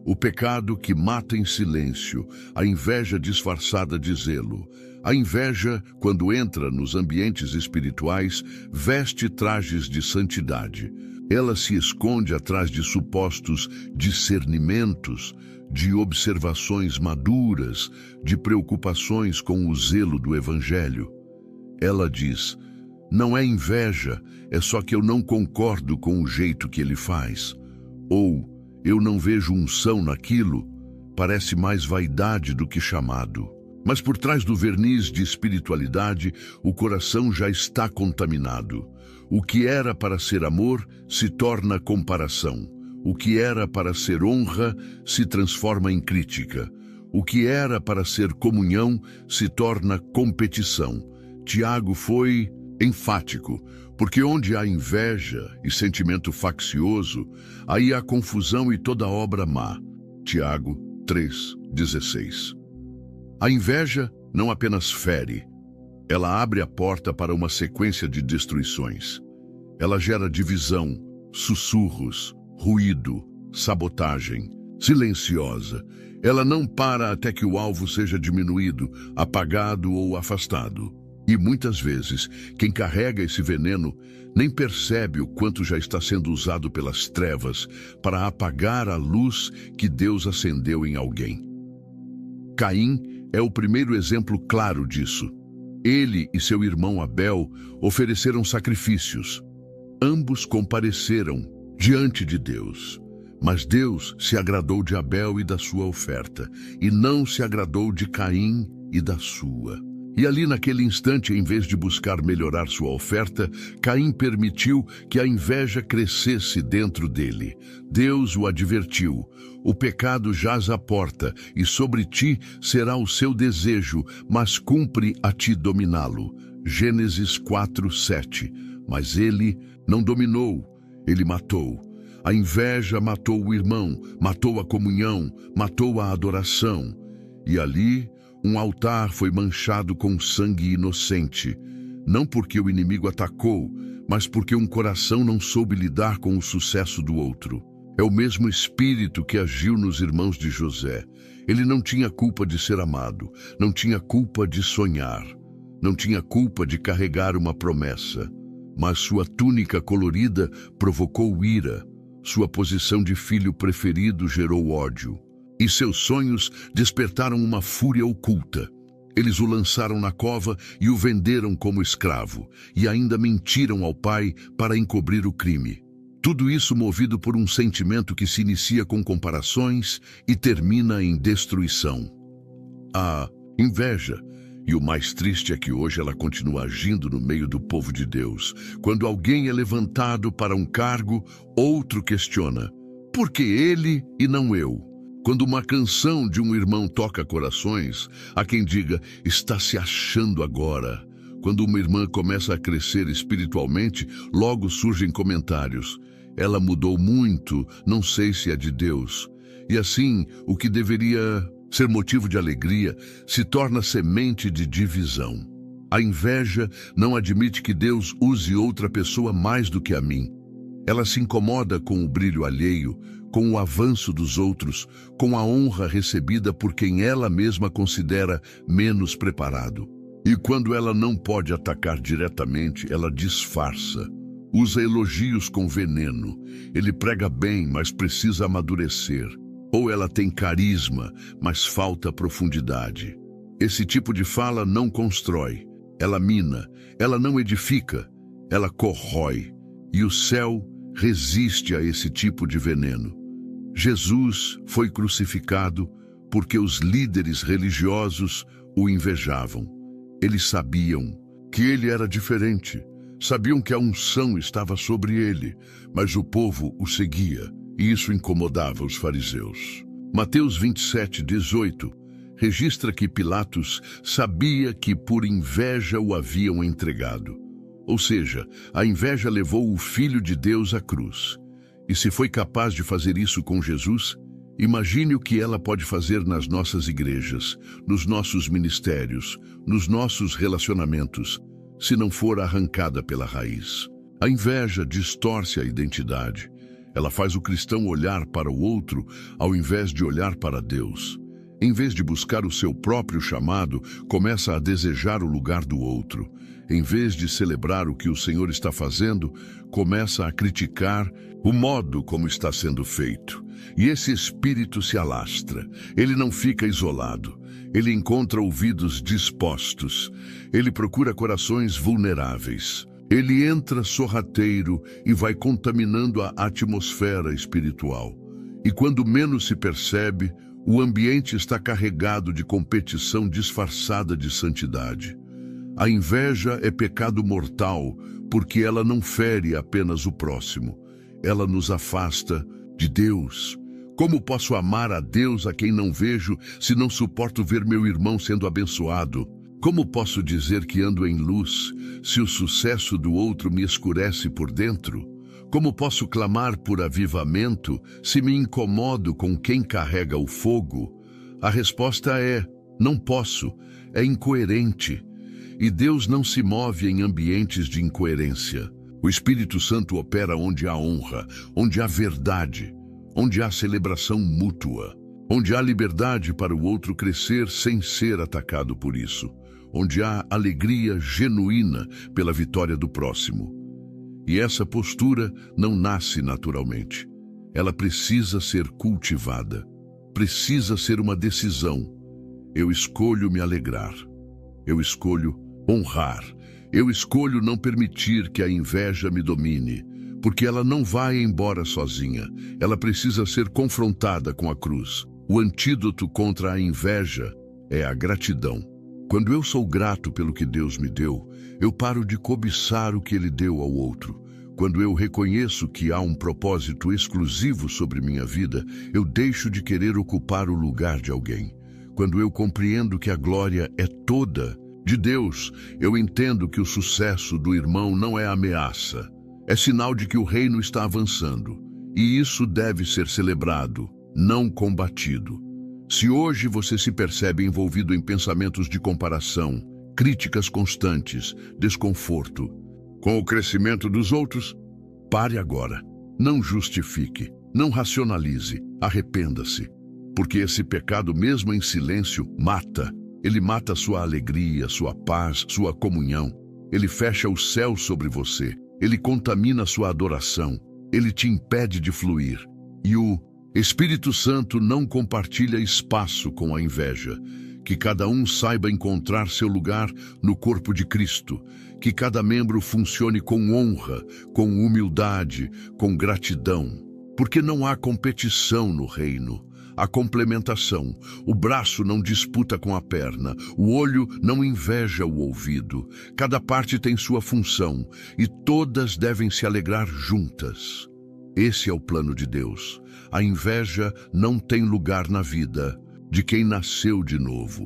O pecado que mata em silêncio, a inveja disfarçada de zelo. A inveja, quando entra nos ambientes espirituais, veste trajes de santidade. Ela se esconde atrás de supostos discernimentos, de observações maduras, de preocupações com o zelo do Evangelho. Ela diz: não é inveja, é só que eu não concordo com o jeito que ele faz. Ou, eu não vejo unção naquilo, parece mais vaidade do que chamado. Mas por trás do verniz de espiritualidade, o coração já está contaminado. O que era para ser amor se torna comparação. O que era para ser honra se transforma em crítica. O que era para ser comunhão se torna competição. Tiago foi enfático, porque onde há inveja e sentimento faccioso, aí há confusão e toda obra má. Tiago 3:16. A inveja não apenas fere, ela abre a porta para uma sequência de destruições. Ela gera divisão, sussurros, ruído, sabotagem, silenciosa. Ela não para até que o alvo seja diminuído, apagado ou afastado. E muitas vezes, quem carrega esse veneno nem percebe o quanto já está sendo usado pelas trevas para apagar a luz que Deus acendeu em alguém. Caim é o primeiro exemplo claro disso. Ele e seu irmão Abel ofereceram sacrifícios. Ambos compareceram diante de Deus. Mas Deus se agradou de Abel e da sua oferta, e não se agradou de Caim e da sua. E ali naquele instante, em vez de buscar melhorar sua oferta, Caim permitiu que a inveja crescesse dentro dele. Deus o advertiu: o pecado jaz à porta, e sobre ti será o seu desejo, mas cumpre a ti dominá-lo. Gênesis 4:7. Mas ele não dominou, ele matou. A inveja matou o irmão, matou a comunhão, matou a adoração. E ali, um altar foi manchado com sangue inocente, não porque o inimigo atacou, mas porque um coração não soube lidar com o sucesso do outro. É o mesmo espírito que agiu nos irmãos de José. Ele não tinha culpa de ser amado, não tinha culpa de sonhar, não tinha culpa de carregar uma promessa, mas sua túnica colorida provocou ira, sua posição de filho preferido gerou ódio. E seus sonhos despertaram uma fúria oculta. Eles o lançaram na cova e o venderam como escravo, e ainda mentiram ao pai para encobrir o crime. Tudo isso movido por um sentimento que se inicia com comparações e termina em destruição. A inveja. E o mais triste é que hoje ela continua agindo no meio do povo de Deus. Quando alguém é levantado para um cargo, outro questiona: por que ele e não eu? Quando uma canção de um irmão toca corações, há quem diga: está se achando agora. Quando uma irmã começa a crescer espiritualmente, logo surgem comentários: ela mudou muito, não sei se é de Deus. E assim, o que deveria ser motivo de alegria se torna semente de divisão. A inveja não admite que Deus use outra pessoa mais do que a mim. Ela se incomoda com o brilho alheio, com o avanço dos outros, com a honra recebida por quem ela mesma considera menos preparado. E quando ela não pode atacar diretamente, ela disfarça. Usa elogios com veneno. Ele prega bem, mas precisa amadurecer. Ou ela tem carisma, mas falta profundidade. Esse tipo de fala não constrói, ela mina, ela não edifica, ela corrói. E o céu resiste a esse tipo de veneno. Jesus foi crucificado porque os líderes religiosos o invejavam. Eles sabiam que ele era diferente, sabiam que a unção estava sobre ele, mas o povo o seguia, e isso incomodava os fariseus. Mateus 27:18 registra que Pilatos sabia que por inveja o haviam entregado. Ou seja, a inveja levou o Filho de Deus à cruz. E se foi capaz de fazer isso com Jesus, imagine o que ela pode fazer nas nossas igrejas, nos nossos ministérios, nos nossos relacionamentos, se não for arrancada pela raiz. A inveja distorce a identidade. Ela faz o cristão olhar para o outro ao invés de olhar para Deus. Em vez de buscar o seu próprio chamado, começa a desejar o lugar do outro. Em vez de celebrar o que o Senhor está fazendo, começa a criticar o modo como está sendo feito. E esse espírito se alastra. Ele não fica isolado. Ele encontra ouvidos dispostos. Ele procura corações vulneráveis. Ele entra sorrateiro e vai contaminando a atmosfera espiritual. E quando menos se percebe, o ambiente está carregado de competição disfarçada de santidade. A inveja é pecado mortal, porque ela não fere apenas o próximo. Ela nos afasta de Deus. Como posso amar a Deus a quem não vejo, se não suporto ver meu irmão sendo abençoado? Como posso dizer que ando em luz, se o sucesso do outro me escurece por dentro? Como posso clamar por avivamento, se me incomodo com quem carrega o fogo? A resposta é: não posso, é incoerente. E Deus não se move em ambientes de incoerência. O Espírito Santo opera onde há honra, onde há verdade, onde há celebração mútua, onde há liberdade para o outro crescer sem ser atacado por isso, onde há alegria genuína pela vitória do próximo. E essa postura não nasce naturalmente. Ela precisa ser cultivada. Precisa ser uma decisão. Eu escolho me alegrar. Eu escolho honrar. Eu escolho não permitir que a inveja me domine, porque ela não vai embora sozinha. Ela precisa ser confrontada com a cruz. O antídoto contra a inveja é a gratidão. Quando eu sou grato pelo que Deus me deu, eu paro de cobiçar o que Ele deu ao outro. Quando eu reconheço que há um propósito exclusivo sobre minha vida, eu deixo de querer ocupar o lugar de alguém. Quando eu compreendo que a glória é toda de Deus, eu entendo que o sucesso do irmão não é ameaça. É sinal de que o reino está avançando. E isso deve ser celebrado, não combatido. Se hoje você se percebe envolvido em pensamentos de comparação, críticas constantes, desconforto, com o crescimento dos outros, pare agora. Não justifique, não racionalize, arrependa-se. Porque esse pecado, mesmo em silêncio, mata. Ele mata sua alegria, sua paz, sua comunhão. Ele fecha o céu sobre você. Ele contamina sua adoração. Ele te impede de fluir. E o Espírito Santo não compartilha espaço com a inveja. Que cada um saiba encontrar seu lugar no corpo de Cristo. Que cada membro funcione com honra, com humildade, com gratidão. Porque não há competição no reino. Há complementação. O braço não disputa com a perna. O olho não inveja o ouvido. Cada parte tem sua função e todas devem se alegrar juntas. Esse é o plano de Deus. A inveja não tem lugar na vida de quem nasceu de novo,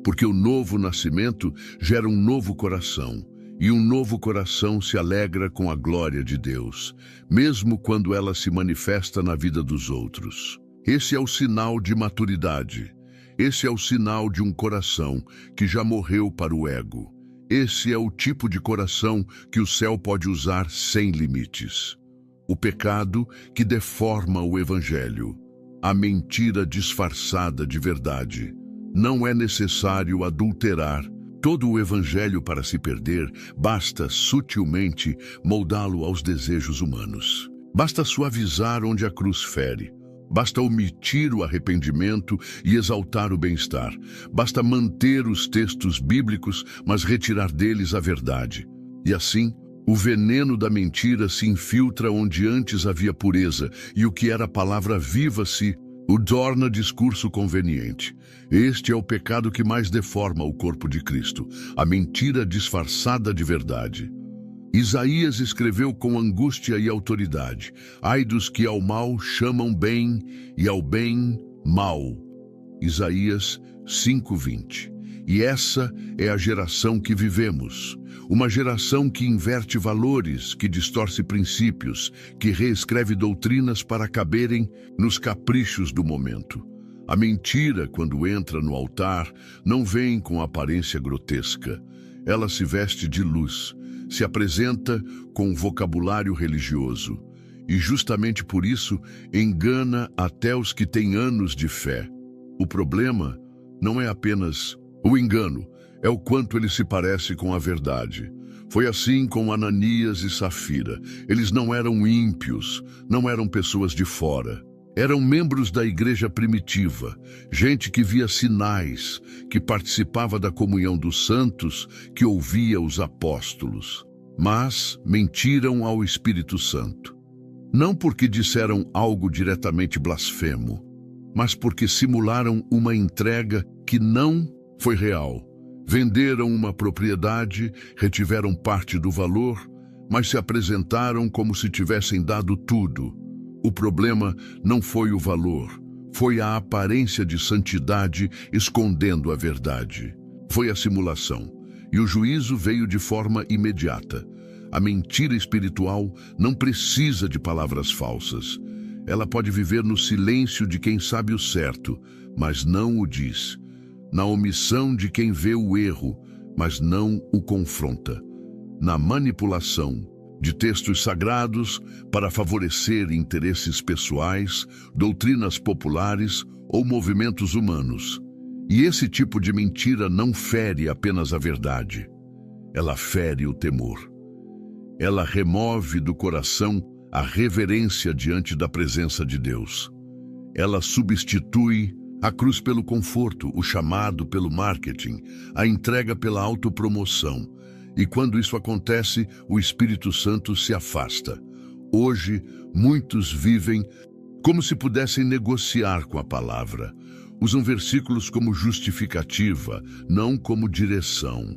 porque o novo nascimento gera um novo coração, e um novo coração se alegra com a glória de Deus, mesmo quando ela se manifesta na vida dos outros. Esse é o sinal de maturidade. Esse é o sinal de um coração que já morreu para o ego. Esse é o tipo de coração que o céu pode usar sem limites. O pecado que deforma o evangelho. A mentira disfarçada de verdade. Não é necessário adulterar todo o evangelho para se perder, basta sutilmente moldá-lo aos desejos humanos. Basta suavizar onde a cruz fere. Basta omitir o arrependimento e exaltar o bem-estar. Basta manter os textos bíblicos, mas retirar deles a verdade. E assim, o veneno da mentira se infiltra onde antes havia pureza, e o que era palavra viva o torna discurso conveniente. Este é o pecado que mais deforma o corpo de Cristo, a mentira disfarçada de verdade. Isaías escreveu com angústia e autoridade: ai dos que ao mal chamam bem e ao bem mal. Isaías 5:20. E essa é a geração que vivemos. Uma geração que inverte valores, que distorce princípios, que reescreve doutrinas para caberem nos caprichos do momento. A mentira, quando entra no altar, não vem com aparência grotesca. Ela se veste de luz, se apresenta com um vocabulário religioso. E justamente por isso engana até os que têm anos de fé. O problema não é apenas o engano, é o quanto ele se parece com a verdade. Foi assim com Ananias e Safira. Eles não eram ímpios, não eram pessoas de fora. Eram membros da igreja primitiva, gente que via sinais, que participava da comunhão dos santos, que ouvia os apóstolos. Mas mentiram ao Espírito Santo. Não porque disseram algo diretamente blasfemo, mas porque simularam uma entrega que não foi real. Venderam uma propriedade, retiveram parte do valor, mas se apresentaram como se tivessem dado tudo. O problema não foi o valor, foi a aparência de santidade escondendo a verdade. Foi a simulação, e o juízo veio de forma imediata. A mentira espiritual não precisa de palavras falsas. Ela pode viver no silêncio de quem sabe o certo, mas não o diz. Na omissão de quem vê o erro, mas não o confronta. Na manipulação de textos sagrados para favorecer interesses pessoais, doutrinas populares ou movimentos humanos. E esse tipo de mentira não fere apenas a verdade. Ela fere o temor. Ela remove do coração a reverência diante da presença de Deus. Ela substitui a cruz pelo conforto, o chamado pelo marketing, a entrega pela autopromoção. E quando isso acontece, o Espírito Santo se afasta. Hoje, muitos vivem como se pudessem negociar com a palavra. Usam versículos como justificativa, não como direção.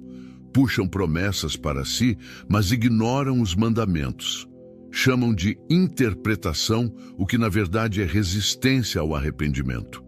Puxam promessas para si, mas ignoram os mandamentos. Chamam de interpretação o que na verdade é resistência ao arrependimento.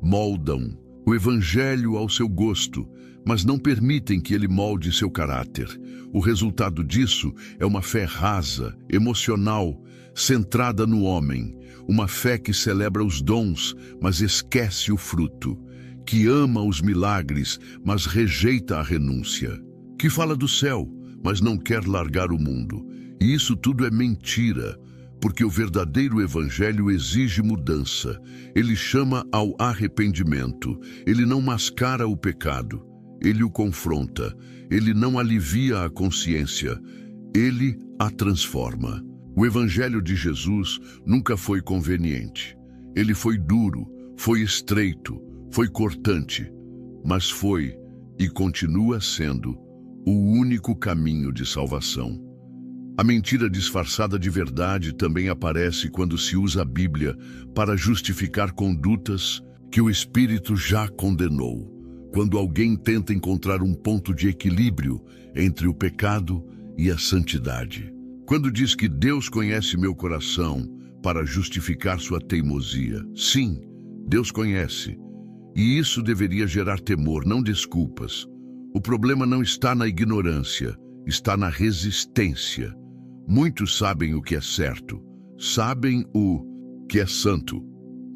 Moldam o evangelho ao seu gosto, mas não permitem que ele molde seu caráter. O resultado disso é uma fé rasa, emocional, centrada no homem. Uma fé que celebra os dons, mas esquece o fruto. Que ama os milagres, mas rejeita a renúncia. Que fala do céu, mas não quer largar o mundo. E isso tudo é mentira. Porque o verdadeiro evangelho exige mudança. Ele chama ao arrependimento. Ele não mascara o pecado. Ele o confronta. Ele não alivia a consciência. Ele a transforma. O evangelho de Jesus nunca foi conveniente. Ele foi duro, foi estreito, foi cortante. Mas foi e continua sendo o único caminho de salvação. A mentira disfarçada de verdade também aparece quando se usa a Bíblia para justificar condutas que o Espírito já condenou. Quando alguém tenta encontrar um ponto de equilíbrio entre o pecado e a santidade. Quando diz que Deus conhece meu coração para justificar sua teimosia. Sim, Deus conhece. E isso deveria gerar temor, não desculpas. O problema não está na ignorância, está na resistência. Muitos sabem o que é certo, sabem o que é santo,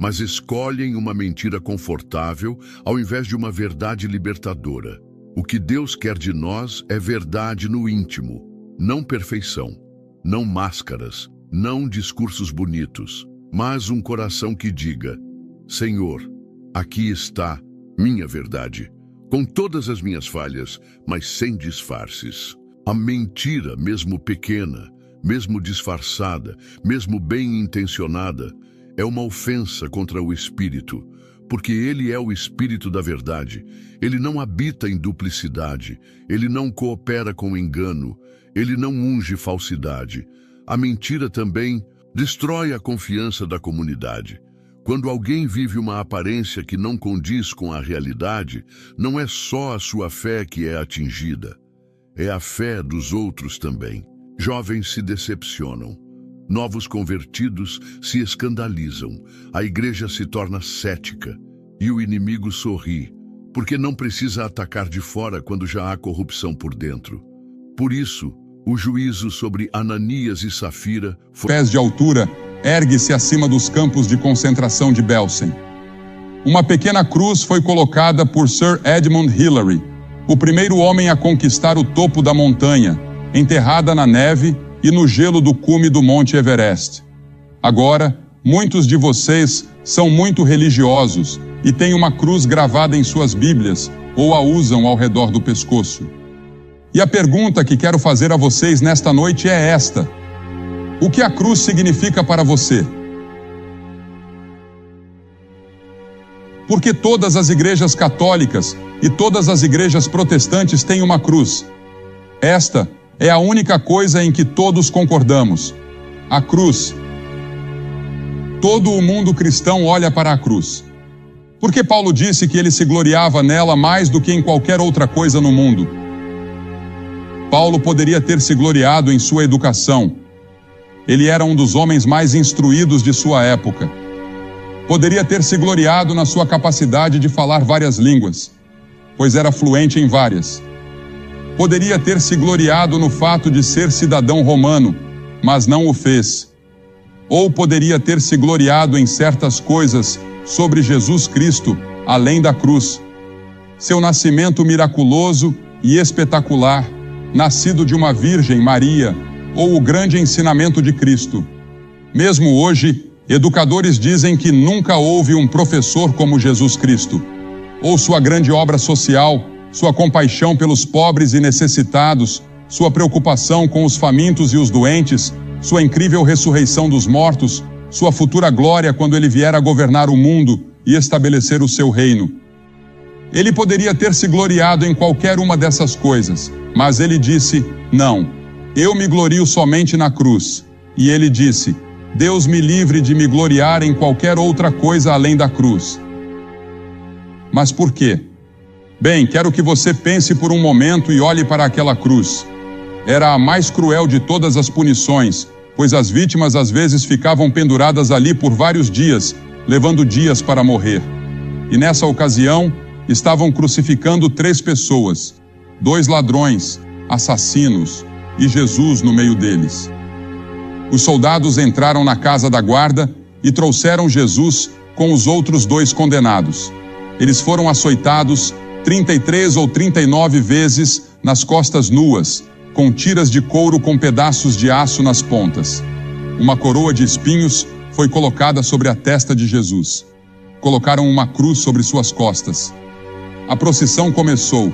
mas escolhem uma mentira confortável ao invés de uma verdade libertadora. O que Deus quer de nós é verdade no íntimo, não perfeição, não máscaras, não discursos bonitos, mas um coração que diga: Senhor, aqui está minha verdade, com todas as minhas falhas, mas sem disfarces. A mentira, mesmo pequena, mesmo disfarçada, mesmo bem intencionada, é uma ofensa contra o Espírito, porque ele é o Espírito da verdade. Ele não habita em duplicidade, ele não coopera com engano, ele não unge falsidade. A mentira também destrói a confiança da comunidade. Quando alguém vive uma aparência que não condiz com a realidade, não é só a sua fé que é atingida, é a fé dos outros também. Jovens se decepcionam, novos convertidos se escandalizam, a igreja se torna cética e o inimigo sorri, porque não precisa atacar de fora quando já há corrupção por dentro. Por isso, o juízo sobre Ananias e Safira foi... Pés de altura, ergue-se acima dos campos de concentração de Belsen. Uma pequena cruz foi colocada por Sir Edmund Hillary, o primeiro homem a conquistar o topo da montanha, enterrada na neve e no gelo do cume do Monte Everest. Agora, muitos de vocês são muito religiosos e têm uma cruz gravada em suas Bíblias ou a usam ao redor do pescoço. E a pergunta que quero fazer a vocês nesta noite é esta: o que a cruz significa para você? Porque todas as igrejas católicas e todas as igrejas protestantes têm uma cruz. Esta é a única coisa em que todos concordamos: a cruz. Todo o mundo cristão olha para a cruz. Porque Paulo disse que ele se gloriava nela mais do que em qualquer outra coisa no mundo. Paulo poderia ter se gloriado em sua educação. Ele era um dos homens mais instruídos de sua época. Poderia ter se gloriado na sua capacidade de falar várias línguas, pois era fluente em várias. Poderia ter se gloriado no fato de ser cidadão romano, mas não o fez. Ou poderia ter se gloriado em certas coisas sobre Jesus Cristo, além da cruz. Seu nascimento miraculoso e espetacular, nascido de uma Virgem Maria, ou o grande ensinamento de Cristo. Mesmo hoje, educadores dizem que nunca houve um professor como Jesus Cristo, ou sua grande obra social, sua compaixão pelos pobres e necessitados, sua preocupação com os famintos e os doentes, sua incrível ressurreição dos mortos, sua futura glória quando ele vier a governar o mundo e estabelecer o seu reino. Ele poderia ter se gloriado em qualquer uma dessas coisas, mas ele disse: não, eu me glorio somente na cruz. E ele disse: Deus me livre de me gloriar em qualquer outra coisa além da cruz. Mas por quê? Bem, quero que você pense por um momento e olhe para aquela cruz. Era a mais cruel de todas as punições, pois as vítimas às vezes ficavam penduradas ali por vários dias, levando dias para morrer. E nessa ocasião, estavam crucificando 3 pessoas, 2 ladrões, assassinos, e Jesus no meio deles. Os soldados entraram na casa da guarda e trouxeram Jesus com os outros 2 condenados. Eles foram açoitados 33 ou 39 vezes nas costas nuas, com tiras de couro com pedaços de aço nas pontas. Uma coroa de espinhos foi colocada sobre a testa de Jesus. Colocaram uma cruz sobre suas costas. A procissão começou.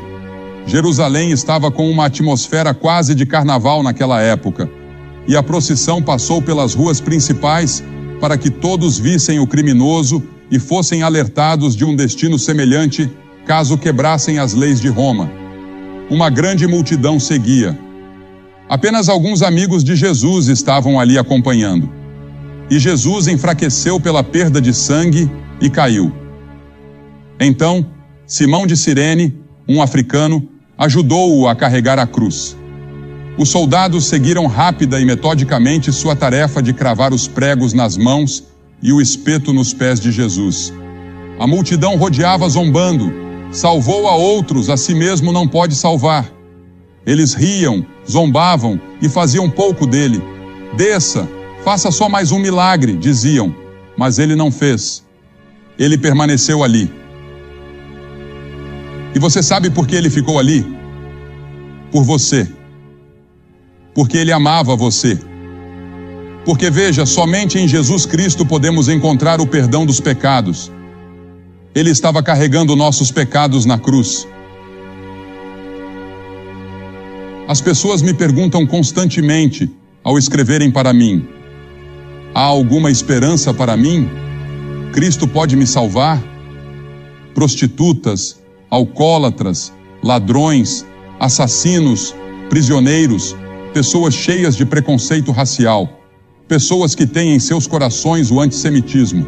Jerusalém estava com uma atmosfera quase de carnaval naquela época, e a procissão passou pelas ruas principais para que todos vissem o criminoso e fossem alertados de um destino semelhante caso quebrassem as leis de Roma. Uma grande multidão seguia. Apenas alguns amigos de Jesus estavam ali acompanhando. E Jesus enfraqueceu pela perda de sangue e caiu. Então, Simão de Cirene, um africano, ajudou-o a carregar a cruz. Os soldados seguiram rápida e metodicamente sua tarefa de cravar os pregos nas mãos e o espeto nos pés de Jesus. A multidão rodeava zombando: salvou a outros, a si mesmo não pode salvar. Eles riam, zombavam e faziam pouco dele. Desça, faça só mais um milagre, diziam, mas ele não fez. Ele permaneceu ali. E você sabe por que ele ficou ali? Por você. Porque ele amava você. Porque veja, somente em Jesus Cristo podemos encontrar o perdão dos pecados. Ele estava carregando nossos pecados na cruz. As pessoas me perguntam constantemente, ao escreverem para mim: Há alguma esperança para mim? Cristo pode me salvar? Prostitutas, alcoólatras, ladrões, assassinos, prisioneiros, pessoas cheias de preconceito racial, pessoas que têm em seus corações o antissemitismo.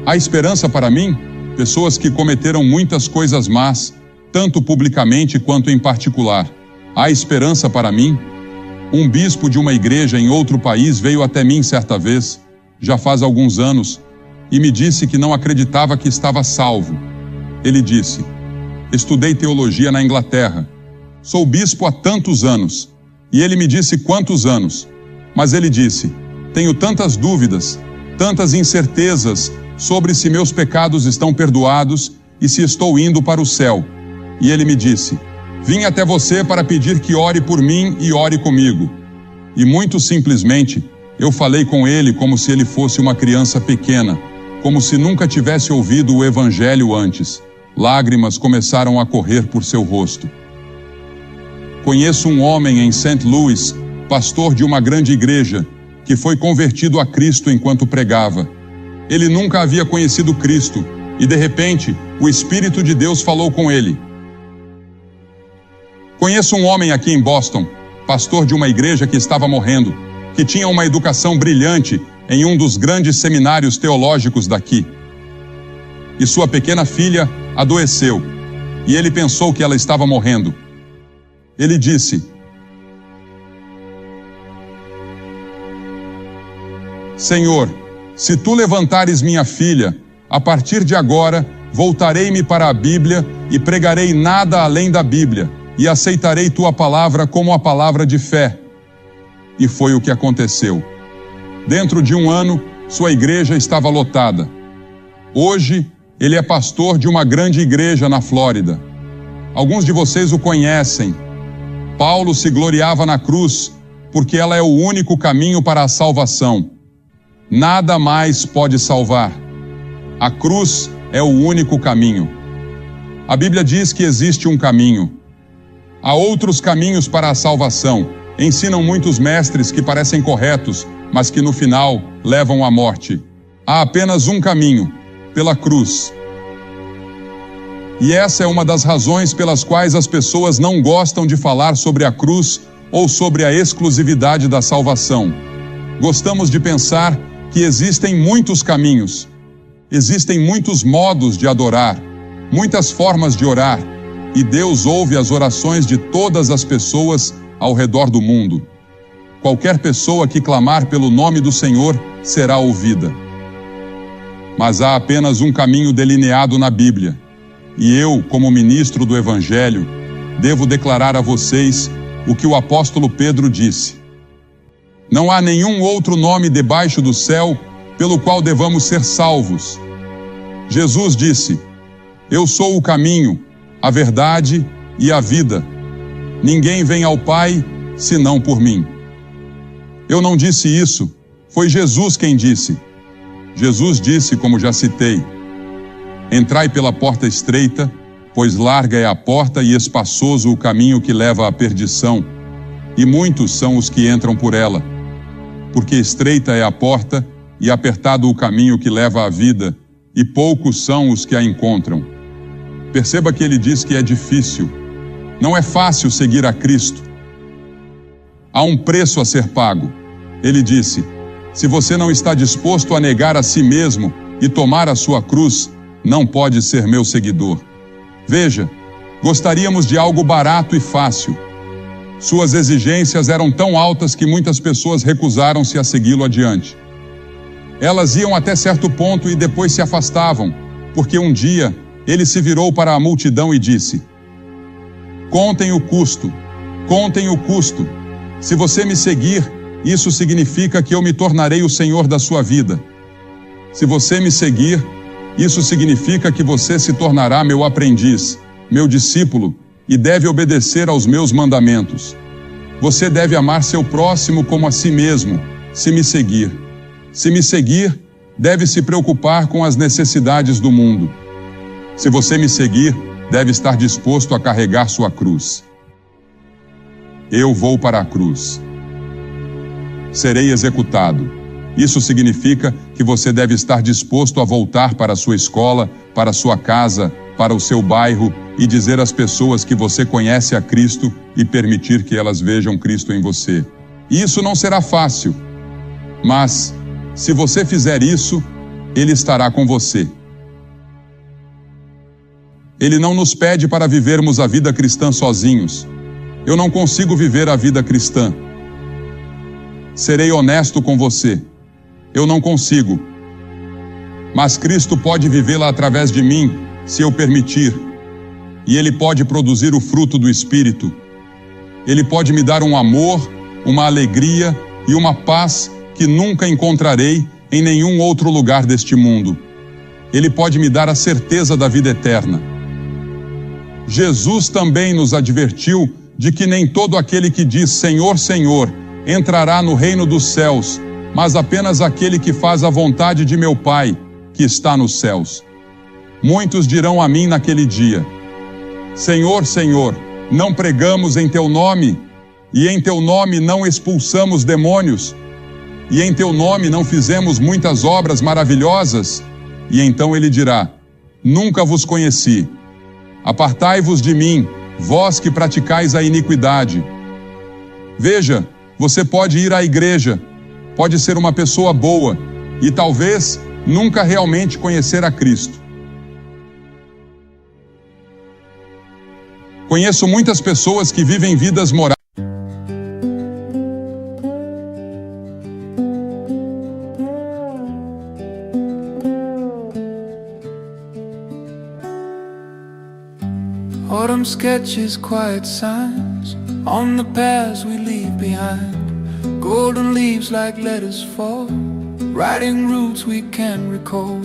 Há esperança para mim? Pessoas que cometeram muitas coisas más, tanto publicamente quanto em particular. Há esperança para mim? Um bispo de uma igreja em outro país veio até mim certa vez, já faz alguns anos, e me disse que não acreditava que estava salvo. Ele disse: estudei teologia na Inglaterra. Sou bispo há tantos anos. E ele me disse quantos anos. Mas ele disse: tenho tantas dúvidas, tantas incertezas sobre se meus pecados estão perdoados e se estou indo para o céu. E ele me disse: vim até você para pedir que ore por mim e ore comigo. E muito simplesmente, eu falei com ele como se ele fosse uma criança pequena, como se nunca tivesse ouvido o Evangelho antes. Lágrimas começaram a correr por seu rosto. Conheço um homem em St. Louis, pastor de uma grande igreja, que foi convertido a Cristo enquanto pregava. Ele nunca havia conhecido Cristo, e de repente, o Espírito de Deus falou com ele. Conheço um homem aqui em Boston, pastor de uma igreja que estava morrendo, que tinha uma educação brilhante em um dos grandes seminários teológicos daqui. E sua pequena filha adoeceu, e ele pensou que ela estava morrendo. Ele disse: Senhor, se tu levantares minha filha, a partir de agora voltarei-me para a Bíblia e pregarei nada além da Bíblia, e aceitarei tua palavra como a palavra de fé. E foi o que aconteceu. Dentro de um ano, sua igreja estava lotada. Hoje, ele é pastor de uma grande igreja na Flórida. Alguns de vocês o conhecem. Paulo se gloriava na cruz, porque ela é o único caminho para a salvação. Nada mais pode salvar. A cruz é o único caminho. A Bíblia diz que existe um caminho. Há outros caminhos para a salvação. Ensinam muitos mestres que parecem corretos, mas que no final levam à morte. Há apenas um caminho, pela cruz. E essa é uma das razões pelas quais as pessoas não gostam de falar sobre a cruz ou sobre a exclusividade da salvação. Gostamos de pensar que existem muitos caminhos, existem muitos modos de adorar, muitas formas de orar, e Deus ouve as orações de todas as pessoas ao redor do mundo. Qualquer pessoa que clamar pelo nome do Senhor será ouvida. Mas há apenas um caminho delineado na Bíblia, e eu, como ministro do Evangelho, devo declarar a vocês o que o apóstolo Pedro disse. Não há nenhum outro nome debaixo do céu pelo qual devamos ser salvos. Jesus disse: eu sou o caminho, a verdade e a vida. Ninguém vem ao Pai senão por mim. Eu não disse isso, foi Jesus quem disse. Jesus disse, como já citei: entrai pela porta estreita, pois larga é a porta e espaçoso o caminho que leva à perdição, e muitos são os que entram por ela. Porque estreita é a porta e apertado o caminho que leva à vida, e poucos são os que a encontram. Perceba que ele diz que é difícil. Não é fácil seguir a Cristo. Há um preço a ser pago. Ele disse: se você não está disposto a negar a si mesmo e tomar a sua cruz, não pode ser meu seguidor. Veja, gostaríamos de algo barato e fácil. Suas exigências eram tão altas que muitas pessoas recusaram-se a segui-lo adiante. Elas iam até certo ponto e depois se afastavam, porque um dia ele se virou para a multidão e disse: contem o custo, contem o custo. Se você me seguir, isso significa que eu me tornarei o Senhor da sua vida. Se você me seguir, isso significa que você se tornará meu aprendiz, meu discípulo, e deve obedecer aos meus mandamentos. Você deve amar seu próximo como a si mesmo, se me seguir. Se me seguir, deve se preocupar com as necessidades do mundo. Se você me seguir, deve estar disposto a carregar sua cruz. Eu vou para a cruz. Serei executado. Isso significa que você deve estar disposto a voltar para a sua escola, para a sua casa, para o seu bairro e dizer às pessoas que você conhece a Cristo e permitir que elas vejam Cristo em você. Isso não será fácil, mas se você fizer isso, Ele estará com você. Ele não nos pede para vivermos a vida cristã sozinhos. Eu não consigo viver a vida cristã. Serei honesto com você. Eu não consigo. Mas Cristo pode vivê-la através de mim, se eu permitir. E Ele pode produzir o fruto do Espírito. Ele pode me dar um amor, uma alegria e uma paz que nunca encontrarei em nenhum outro lugar deste mundo. Ele pode me dar a certeza da vida eterna. Jesus também nos advertiu de que nem todo aquele que diz Senhor, Senhor, entrará no reino dos céus, mas apenas aquele que faz a vontade de meu Pai, que está nos céus. Muitos dirão a mim naquele dia: Senhor, Senhor, não pregamos em Teu nome, e em Teu nome não expulsamos demônios, e em Teu nome não fizemos muitas obras maravilhosas? E então Ele dirá: Nunca vos conheci. Apartai-vos de mim, vós que praticais a iniquidade. Veja, você pode ir à igreja, pode ser uma pessoa boa e talvez nunca realmente conhecer a Cristo. Conheço muitas pessoas que vivem vidas morais. Autumn sketches, quiet signs on the paths we leave behind. Golden leaves like letters fall, writing roots we can recall.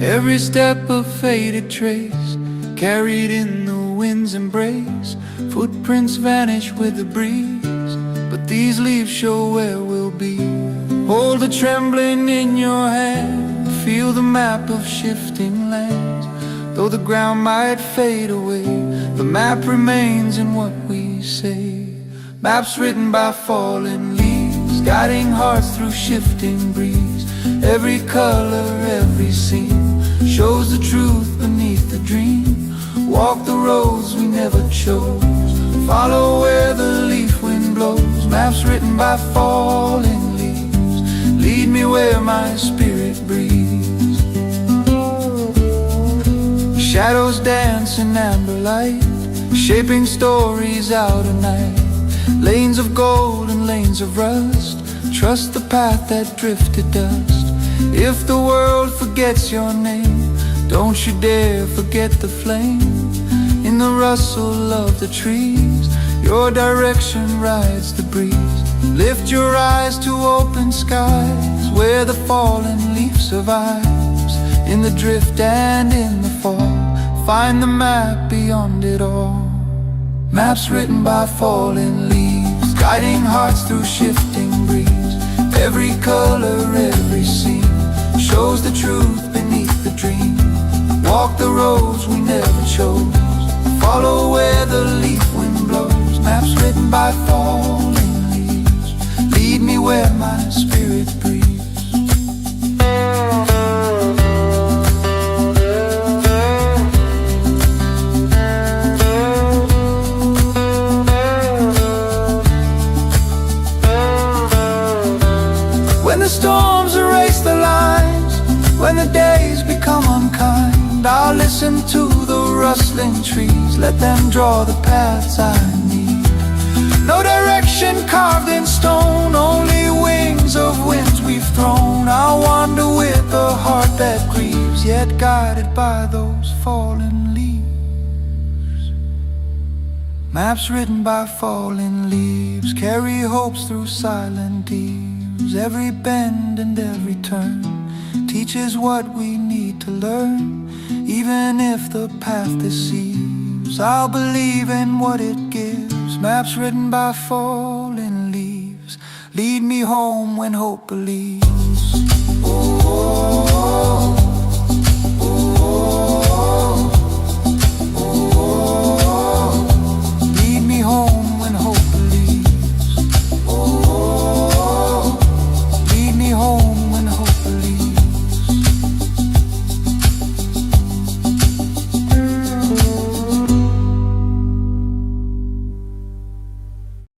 Every step a faded trace, carried in the wind's embrace. Footprints vanish with the breeze, but these leaves show where we'll be. Hold the trembling in your hand, feel the map of shifting lands. Though the ground might fade away, the map remains in what we say. Maps written by fallen leaves, guiding hearts through shifting breeze. Every color, every scene shows the truth beneath the dream. Walk the roads we never chose, follow where the leaf wind blows. Maps written by fallen leaves, lead me where my spirit breathes. Shadows dance in amber light, shaping stories out at night. Lanes of gold and lanes of rust, trust the path that drifted dust. If the world forgets your name, don't you dare forget the flame. In the rustle of the trees, your direction rides the breeze. Lift your eyes to open skies, where the fallen leaf survives. In the drift and in the fall, find the map beyond it all. Maps written by fallen leaves, guiding hearts through shifting breeze. Every color, every scene shows the truth beneath the dream. Walk the roads we never chose, follow where the leaf wind blows. Maps written by fallen leaves, lead me where my spirit breathes. When the storms erase the lines, when the days become unkind, I'll listen to the rustling trees, let them draw the paths I need. No direction carved in stone, only wings of winds we've thrown. I'll wander with a heart that grieves, yet guided by those fallen leaves. Maps written by fallen leaves carry hopes through silent eves. Every bend and every turn teaches what we need to learn. Even if the path deceives, I'll believe in what it gives. Maps written by fallen leaves lead me home when hope believes. Oh, oh, oh.